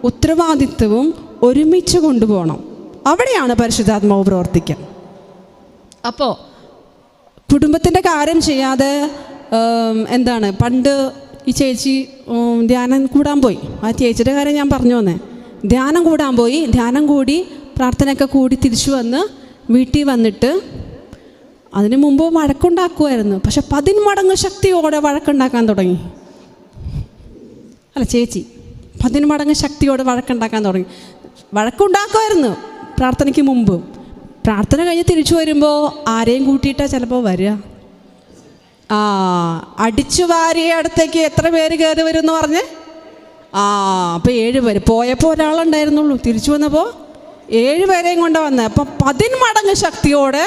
ഉത്തരവാദിത്വവും ഒരുമിച്ച് കൊണ്ടുപോകണം. അവിടെയാണ് പരിശുദ്ധാത്മാവ് പ്രവർത്തിക്കുക. അപ്പോൾ കുടുംബത്തിൻ്റെ കാര്യം ചെയ്യാതെ പണ്ട് ഈ ചേച്ചി ധ്യാനം കൂടാൻ പോയി. ആ ചേച്ചിയുടെ കാര്യം ഞാൻ പറഞ്ഞു വന്നേ. ധ്യാനം കൂടാൻ പോയി, ധ്യാനം കൂടി പ്രാർത്ഥനയൊക്കെ കൂടി തിരിച്ചു വന്ന് വീട്ടിൽ വന്നിട്ട് അതിന് മുമ്പ് വഴക്കുണ്ടാക്കുമായിരുന്നു. പക്ഷെ 10 മടങ്ങ് ശക്തിയോടെ വഴക്കുണ്ടാക്കാൻ തുടങ്ങി. അല്ല, ചേച്ചി 10 മടങ്ങ് ശക്തിയോടെ വഴക്കുണ്ടാക്കാൻ തുടങ്ങി. വഴക്കുണ്ടാക്കുമായിരുന്നു പ്രാർത്ഥനയ്ക്ക് മുമ്പ്. പ്രാർത്ഥന കഴിഞ്ഞ് തിരിച്ചു വരുമ്പോൾ ആരെയും കൂട്ടിയിട്ടാണ് ചിലപ്പോൾ വരിക. അടിച്ചു വാരിയ അടുത്തേക്ക് എത്ര പേര് കയറി വരും എന്ന് പറഞ്ഞ്? അപ്പോൾ 7 പേര്. പോയപ്പോൾ ഒരാളുണ്ടായിരുന്നുള്ളൂ, തിരിച്ചു വന്നപ്പോൾ 7 പേരെയും കൊണ്ട് വന്നത്. അപ്പം 10 മടങ്ങ് ശക്തിയോടെ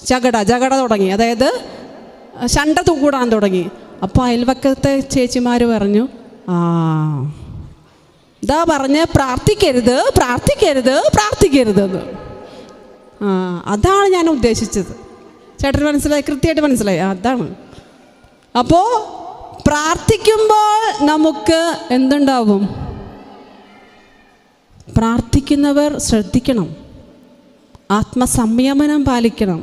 ജഗട തുടങ്ങി. അതായത് ശണ്ട കൂടാൻ തുടങ്ങി. അപ്പോൾ അയൽവക്കത്തെ ചേച്ചിമാർ പറഞ്ഞു, ഇതാ പറഞ്ഞ് പ്രാർത്ഥിക്കരുത് എന്ന്. അതാണ് ഞാൻ ഉദ്ദേശിച്ചത്. ചേട്ടന് മനസ്സിലായി? കൃത്യമായിട്ട് മനസ്സിലായി? അതാണ്. അപ്പോൾ പ്രാർത്ഥിക്കുമ്പോൾ നമുക്ക് എന്തുണ്ടാവും? പ്രാർത്ഥിക്കുന്നവർ ശ്രദ്ധിക്കണം, ആത്മസംയമനം പാലിക്കണം.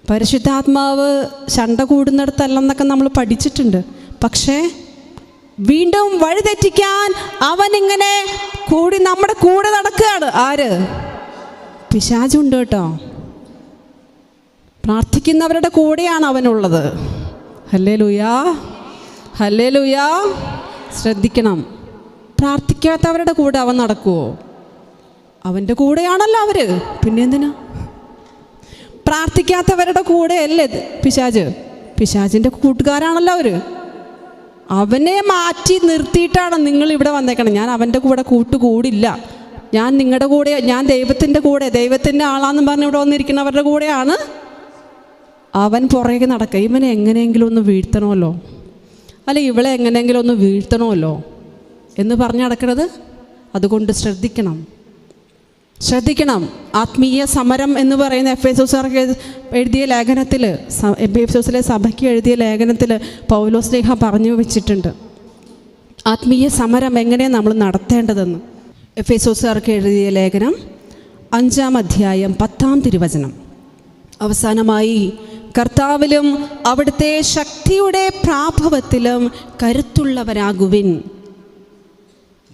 പരിശുദ്ധാത്മാവ് ശണ്ട കൂടുന്നിടത്തല്ലെന്നൊക്കെ നമ്മൾ പഠിച്ചിട്ടുണ്ട്. പക്ഷേ വീണ്ടും വഴിതെറ്റിക്കാൻ അവനിങ്ങനെ നമ്മുടെ കൂടെ നടക്കുകയാണ്. ആര്? പിശാചുണ്ട് കേട്ടോ. പ്രാർത്ഥിക്കുന്നവരുടെ കൂടെയാണ് അവനുള്ളത്. ഹല്ലേലൂയാ, ഹല്ലേലൂയാ. ശ്രദ്ധിക്കണം. പ്രാർത്ഥിക്കാത്തവരുടെ കൂടെ അവൻ നടക്കുമോ? അവൻ്റെ കൂടെയാണല്ലോ അവർ. പിന്നെ എന്തിനാ? പ്രാർത്ഥിക്കാത്തവരുടെ കൂടെ അല്ലേ പിശാചിൻ്റെ കൂട്ടുകാരാണല്ലോ അവർ. അവനെ മാറ്റി നിർത്തിയിട്ടാണ് നിങ്ങൾ ഇവിടെ വന്നേക്കണം. ഞാൻ അവൻ്റെ കൂടെ കൂടില്ല, ഞാൻ നിങ്ങളുടെ കൂടെ, ഞാൻ ദൈവത്തിൻ്റെ കൂടെ, ദൈവത്തിൻ്റെ ആളാന്ന് പറഞ്ഞ് ഇവിടെ വന്നിരിക്കുന്നവരുടെ കൂടെയാണ് അവൻ പുറകെ നടക്കുക. ഇവനെ എങ്ങനെയെങ്കിലും ഒന്ന് വീഴ്ത്തണമല്ലോ, അല്ല ഇവളെ എങ്ങനെയെങ്കിലും ഒന്ന് വീഴ്ത്തണമല്ലോ എന്ന് പറഞ്ഞ് നടക്കുന്നത്. അതുകൊണ്ട് ശ്രദ്ധിക്കണം. ആത്മീയ സമരം എന്ന് പറയുന്ന എഫേസോസുകാർക്ക് എഴുതിയ ലേഖനത്തിൽ, എഫേസോസിലെ സഭയ്ക്ക് എഴുതിയ ലേഖനത്തിൽ പൗലോസ് ശ്ലീഹ പറഞ്ഞു വെച്ചിട്ടുണ്ട് ആത്മീയ സമരം എങ്ങനെയാണ് നമ്മൾ നടത്തേണ്ടതെന്ന്. എഫേസോസുകാർക്ക് എഴുതിയ ലേഖനം 5-ാം അധ്യായം 10-ാം തിരുവചനം. അവസാനമായി, കർത്താവിലും അവിടുത്തെ ശക്തിയുടെ പ്രാഭവത്തിലും കരുത്തുള്ളവരാകുവിൻ.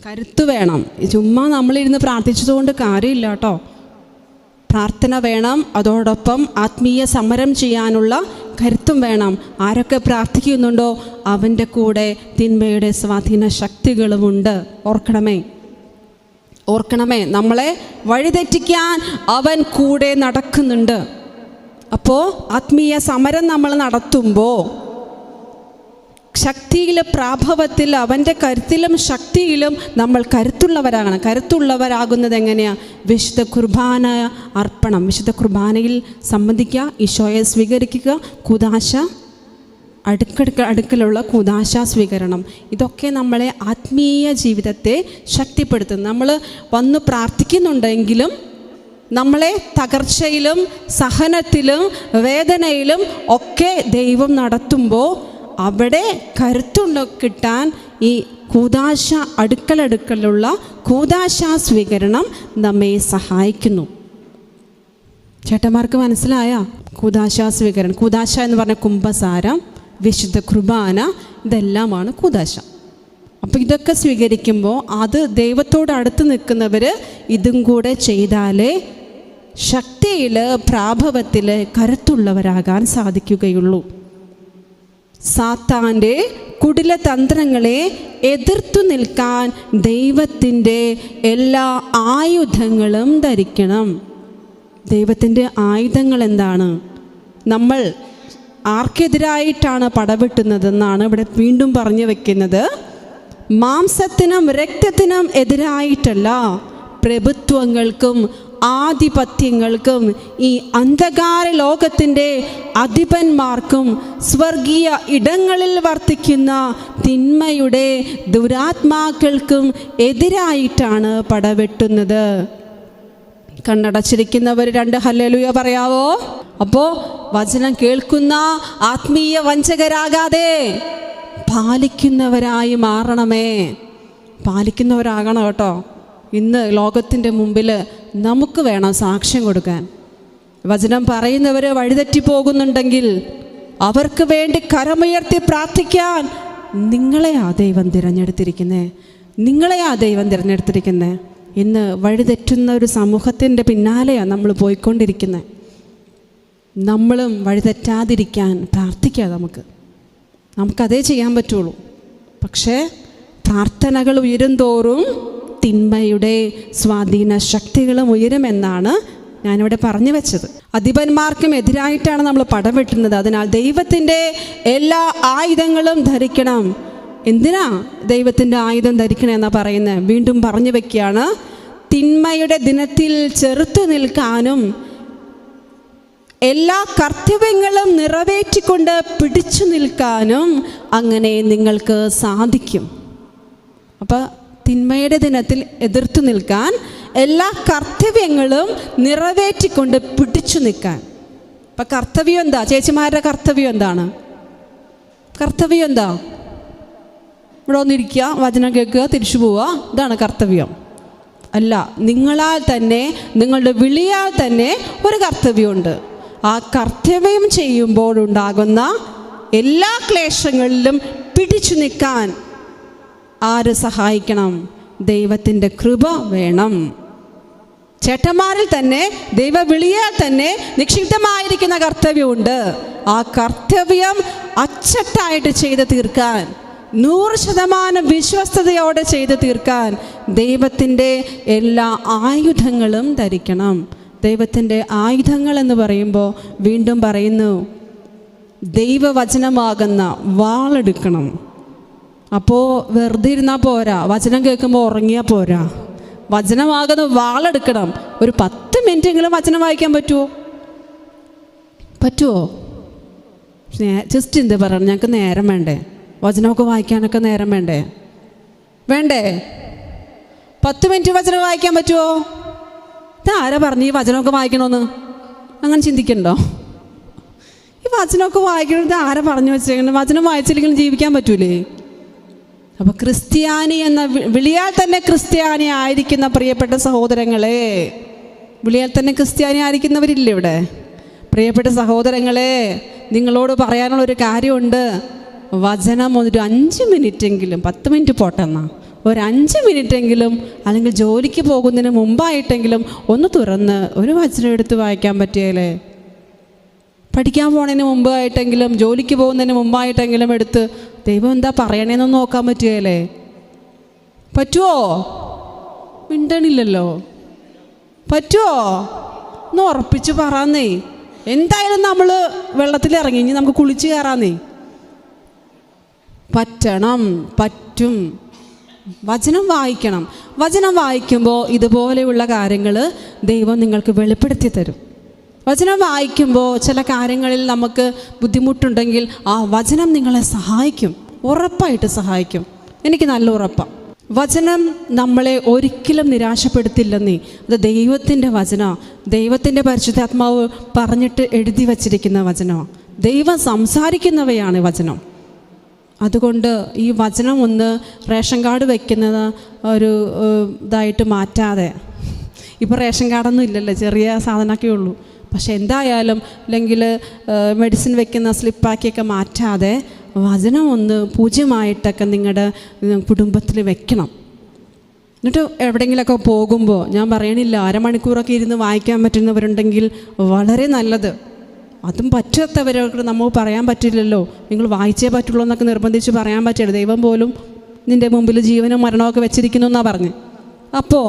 കരുത്ത് വേണം. ചുമ്മാ നമ്മളിരുന്ന് പ്രാർത്ഥിച്ചതുകൊണ്ട് കാര്യമില്ല കേട്ടോ. പ്രാർത്ഥന വേണം, അതോടൊപ്പം ആത്മീയ സമരം ചെയ്യാനുള്ള കരുത്തും വേണം. ആരൊക്കെ പ്രാർത്ഥിക്കുന്നുണ്ടോ അവൻ്റെ കൂടെ തിന്മയുടെ സ്വാധീന ശക്തികളുമുണ്ട്. ഓർക്കണമേ, നമ്മളെ വഴിതെറ്റിക്കാൻ അവൻ കൂടെ നടക്കുന്നുണ്ട്. അപ്പോൾ ആത്മീയ സമരം നമ്മൾ നടത്തുമ്പോൾ ശക്തിയിൽ, പ്രാഭവത്തിൽ, അവൻ്റെ കരുത്തിലും ശക്തിയിലും നമ്മൾ കരുത്തുള്ളവരാകുന്നത് എങ്ങനെയാണ്? വിശുദ്ധ കുർബാന അർപ്പണം, വിശുദ്ധ കുർബാനയിൽ സംബന്ധിക്കുക, ഈശോയെ സ്വീകരിക്കുക, കൂദാശ, അടുക്കലുള്ള കൂദാശ സ്വീകരണം. ഇതൊക്കെ നമ്മളെ ആത്മീയ ജീവിതത്തെ ശക്തിപ്പെടുത്തും. നമ്മൾ വന്ന് പ്രാർത്ഥിക്കുന്നുണ്ടെങ്കിലും നമ്മളെ തകർച്ചയിലും സഹനത്തിലും വേദനയിലും ഒക്കെ ദൈവം നടത്തുമ്പോൾ അവിടെ കിട്ടാൻ ഈ കൂദാശ, അടുക്കലുള്ള കൂദാശ സ്വീകരണം നമ്മെ സഹായിക്കുന്നു. ചേട്ടന്മാർക്ക് മനസ്സിലായ? കൂദാശ സ്വീകരണം. കൂദാശ എന്ന് പറഞ്ഞ കുംഭസാരം, വിശുദ്ധ കുർബാന, ഇതെല്ലാമാണ് കൂദാശ. അപ്പോൾ ഇതൊക്കെ സ്വീകരിക്കുമ്പോൾ അത് ദൈവത്തോട് അടുത്ത് നിൽക്കുന്നവർ ഇതും കൂടെ ചെയ്താലേ ശക്തിയിൽ, പ്രാഭവത്തിൽ കരുത്തുള്ളവരാകാൻ സാധിക്കുകയുള്ളൂ. സാത്താൻ്റെ കുടിലതന്ത്രങ്ങളെ എതിർത്തു നിൽക്കാൻ ദൈവത്തിൻ്റെ എല്ലാ ആയുധങ്ങളും ധരിക്കണം. ദൈവത്തിൻ്റെ ആയുധങ്ങൾ എന്താണ്? നമ്മൾ ആർക്കെതിരായിട്ടാണ് പടവെട്ടുന്നതെന്നാണ് ഇവിടെ വീണ്ടും പറഞ്ഞു വയ്ക്കുന്നത്. മാംസത്തിനും രക്തത്തിനും എതിരായിട്ടല്ല, പ്രഭുത്വങ്ങൾക്കും ആധിപത്യങ്ങൾക്കും ഈ അന്ധകാര ലോകത്തിൻ്റെ അധിപന്മാർക്കും സ്വർഗീയ ഇടങ്ങളിൽ വർത്തിക്കുന്ന തിന്മയുടെ ദുരാത്മാക്കൾക്കും എതിരായിട്ടാണ് പടവെട്ടുന്നത്. കണ്ണടച്ചിരിക്കുന്നവർ 2 ഹല്ലേലൂയ പറയാവോ? അപ്പോൾ വചനം കേൾക്കുന്ന ആത്മീയ വഞ്ചകരാകാതെ പാലിക്കുന്നവരായി മാറണമേ. പാലിക്കുന്നവരാകണം കേട്ടോ. ഇന്ന് ലോകത്തിൻ്റെ മുമ്പിൽ നമുക്ക് വേണം സാക്ഷ്യം കൊടുക്കാൻ. വചനം പറയുന്നവർ വഴിതെറ്റിപ്പോകുന്നുണ്ടെങ്കിൽ അവർക്ക് വേണ്ടി കരമുയർത്തി പ്രാർത്ഥിക്കാൻ നിങ്ങളെയാ ദൈവം തിരഞ്ഞെടുത്തിരിക്കുന്നത്. ഇന്ന് വഴിതെറ്റുന്ന ഒരു സമൂഹത്തിൻ്റെ പിന്നാലെയാണ് നമ്മൾ പോയിക്കൊണ്ടിരിക്കുന്നത്. നമ്മളും വഴിതെറ്റാതിരിക്കാൻ പ്രാർത്ഥിക്കുക. നമുക്കതേ ചെയ്യാൻ പറ്റുള്ളൂ. പക്ഷേ പ്രാർത്ഥനകൾ ഉയരുന്തോറും തിന്മയുടെ സ്വാധീന ശക്തികളും ഉയരുമെന്നാണ് ഞാനിവിടെ പറഞ്ഞു വെച്ചത്. അധിപന്മാർക്കും എതിരായിട്ടാണ് നമ്മൾ പടം വെട്ടുന്നത്. അതിനാൽ ദൈവത്തിൻ്റെ എല്ലാ ആയുധങ്ങളും ധരിക്കണം. എന്തിനാ ദൈവത്തിൻ്റെ ആയുധം ധരിക്കണമെന്നാണ് പറയുന്നത്? വീണ്ടും പറഞ്ഞു വെക്കുകയാണ്, തിന്മയുടെ ദിനത്തിൽ ചെറുത്തു നിൽക്കാനും എല്ലാ കർത്തവ്യങ്ങളും നിറവേറ്റിക്കൊണ്ട് പിടിച്ചു നിൽക്കാനും അങ്ങനെ നിങ്ങൾക്ക് സാധിക്കും. അപ്പോൾ തിന്മയുടെ ദിനത്തിൽ എതിർത്തു നിൽക്കാൻ, എല്ലാ കർത്തവ്യങ്ങളും നിറവേറ്റിക്കൊണ്ട് പിടിച്ചു നിൽക്കാൻ. അപ്പം കർത്തവ്യം എന്താ? ചേച്ചിമാരുടെ കർത്തവ്യം എന്താണ്? കർത്തവ്യം എന്താ? ഇവിടെ വന്നിരിക്കുക, വചനം കേൾക്കുക, തിരിച്ചു പോവുക, ഇതാണ് കർത്തവ്യം. അല്ല, നിങ്ങളാൽ തന്നെ, നിങ്ങളുടെ വിളിയാൽ തന്നെ ഒരു കർത്തവ്യമുണ്ട്. ആ കർത്തവ്യം ചെയ്യുമ്പോഴുണ്ടാകുന്ന എല്ലാ ക്ലേശങ്ങളിലും പിടിച്ചു നിൽക്കാൻ ആര് സഹായിക്കണം? ദൈവത്തിൻ്റെ കൃപ വേണം. ചേട്ടന്മാരിൽ തന്നെ, ദൈവവിളിയാൽ തന്നെ നിക്ഷിപ്തമായിരിക്കുന്ന കർത്തവ്യമുണ്ട്. ആ കർത്തവ്യം അച്ചട്ടായിട്ട് ചെയ്ത് തീർക്കാൻ, 100% വിശ്വസ്തയോടെ ചെയ്ത് തീർക്കാൻ ദൈവത്തിൻ്റെ എല്ലാ ആയുധങ്ങളും ധരിക്കണം. ദൈവത്തിൻ്റെ ആയുധങ്ങൾ എന്ന് പറയുമ്പോൾ വീണ്ടും പറയുന്നു, ദൈവവചനമാകുന്ന വാളെടുക്കണം. അപ്പോൾ വെറുതെ ഇരുന്നാൽ പോരാ, വചനം കേൾക്കുമ്പോൾ ഉറങ്ങിയാൽ പോരാ. വചനമാകുന്ന വാളെടുക്കണം. ഒരു 10 മിനിറ്റെങ്കിലും വചനം വായിക്കാൻ പറ്റുമോ? ജസ്റ്റ് എന്ത് പറയണം, ഞങ്ങൾക്ക് നേരം വേണ്ടേ? വചനമൊക്കെ വായിക്കാനൊക്കെ നേരം വേണ്ടേ? 10 മിനിറ്റ് വചനം വായിക്കാൻ പറ്റുമോ? ഇതാരാ പറഞ്ഞു ഈ വചനമൊക്കെ വായിക്കണമെന്ന്? അങ്ങനെ ചിന്തിക്കണ്ടോ? ഈ വചനമൊക്കെ വായിക്കണത് ആരാ പറഞ്ഞു വെച്ചേക്കുന്നത്? വചനം വായിച്ചില്ലെങ്കിലും ജീവിക്കാൻ പറ്റൂലേ? അപ്പോൾ ക്രിസ്ത്യാനി എന്ന വിളിയാൽ തന്നെ ക്രിസ്ത്യാനി ആയിരിക്കുന്ന പ്രിയപ്പെട്ട സഹോദരങ്ങളെ, വിളിയാൽ തന്നെ ക്രിസ്ത്യാനി ആയിരിക്കുന്നവരില്ലേ ഇവിടെ? പ്രിയപ്പെട്ട സഹോദരങ്ങളെ, നിങ്ങളോട് പറയാനുള്ളൊരു കാര്യമുണ്ട്. വചനം ഒരു 5 മിനിറ്റെങ്കിലും, 10 മിനിറ്റ് പോട്ടെന്നാ, ഒരു 5 മിനിറ്റെങ്കിലും, അല്ലെങ്കിൽ ജോലിക്ക് പോകുന്നതിന് മുമ്പായിട്ടെങ്കിലും ഒന്ന് തുറന്ന് ഒരു വചനം എടുത്ത് വായിക്കാൻ പറ്റിയാലേ? പഠിക്കാൻ പോകുന്നതിന് മുമ്പായിട്ടെങ്കിലും, ജോലിക്ക് പോകുന്നതിന് മുമ്പായിട്ടെങ്കിലും എടുത്ത് ദൈവം എന്താ പറയണേന്നൊന്ന് നോക്കാൻ പറ്റുകയല്ലേ? പറ്റുമോ? മിണ്ടണില്ലല്ലോ. പറ്റുമോ? ഒന്ന് ഉറപ്പിച്ച് പറയാന്നേ. എന്തായാലും നമ്മൾ വെള്ളത്തിലിറങ്ങി, ഇനി നമുക്ക് കുളിച്ച് കയറാന്നേ. പറ്റും. വചനം വായിക്കണം. വചനം വായിക്കുമ്പോൾ ഇതുപോലെയുള്ള കാര്യങ്ങൾ ദൈവം നിങ്ങൾക്ക് വെളിപ്പെടുത്തി തരും. വചനം വായിക്കുമ്പോൾ ചില കാര്യങ്ങളിൽ നമുക്ക് ബുദ്ധിമുട്ടുണ്ടെങ്കിൽ ആ വചനം നിങ്ങളെ സഹായിക്കും, ഉറപ്പായിട്ട് സഹായിക്കും. എനിക്ക് നല്ല ഉറപ്പാണ്. വചനം നമ്മളെ ഒരിക്കലും നിരാശപ്പെടുത്തില്ലെന്നേ. അത് ദൈവത്തിൻ്റെ വചനമാണ്. ദൈവത്തിൻ്റെ പരിശുദ്ധാത്മാവ് പറഞ്ഞിട്ട് എഴുതി വച്ചിരിക്കുന്ന വചനമാണ്. ദൈവം സംസാരിക്കുന്നവയാണ് വചനം. അതുകൊണ്ട് ഈ വചനം ഒന്ന് റേഷൻ കാർഡ് വയ്ക്കുന്നത് ഒരു ഇതായിട്ട് മാറ്റാതെ, ഇപ്പോൾ റേഷൻ കാർഡൊന്നും ഇല്ലല്ലോ, ചെറിയ സാധനമൊക്കെ ഉള്ളൂ. പക്ഷെ എന്തായാലും അല്ലെങ്കിൽ മെഡിസിൻ വെക്കുന്ന സ്ലിപ്പാക്കിയൊക്കെ മാറ്റാതെ വചനം ഒന്ന് പൂജ്യമായിട്ടൊക്കെ നിങ്ങളുടെ കുടുംബത്തിൽ വെക്കണം. എന്നിട്ട് എവിടെയെങ്കിലുമൊക്കെ പോകുമ്പോൾ, ഞാൻ പറയണില്ല, അരമണിക്കൂറൊക്കെ ഇരുന്ന് വായിക്കാൻ പറ്റുന്നവരുണ്ടെങ്കിൽ വളരെ നല്ലത്. അതും പറ്റാത്തവരോട് നമുക്ക് പറയാൻ പറ്റില്ലല്ലോ, നിങ്ങൾ വായിച്ചേ പറ്റുള്ളൂ എന്നൊക്കെ നിർബന്ധിച്ച് പറയാൻ പറ്റില്ല. ദൈവം പോലും നിൻ്റെ മുമ്പിൽ ജീവനും മരണമൊക്കെ വെച്ചിരിക്കുന്നു എന്നാണ് പറഞ്ഞ്. അപ്പോൾ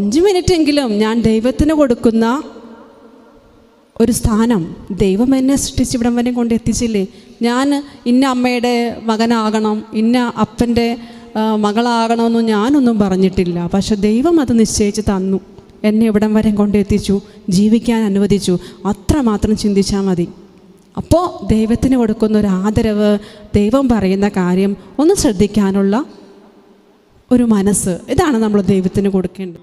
5 മിനിറ്റെങ്കിലും ഞാൻ ദൈവത്തിന് കൊടുക്കുന്ന ഒരു സ്ഥാനം, ദൈവം എന്നെ സൃഷ്ടിച്ച് ഇവിടം വരെ കൊണ്ട് എത്തിച്ചില്ലേ. ഞാൻ ഇന്ന അമ്മയുടെ മകനാകണം, ഇന്ന അപ്പൻ്റെ മകളാകണമെന്നും ഞാനൊന്നും പറഞ്ഞിട്ടില്ല. പക്ഷെ ദൈവം അത് നിശ്ചയിച്ച് തന്നു, എന്നെ ഇവിടം വരെ കൊണ്ടെത്തിച്ചു, ജീവിക്കാൻ അനുവദിച്ചു. അത്രമാത്രം ചിന്തിച്ചാൽ മതി. അപ്പോൾ ദൈവത്തിന് കൊടുക്കുന്ന ഒരു ആദരവ്, ദൈവം പറയുന്ന കാര്യം ഒന്ന് ശ്രദ്ധിക്കാനുള്ള ഒരു മനസ്സ്, ഇതാണ് നമ്മൾ ദൈവത്തിന് കൊടുക്കേണ്ടത്.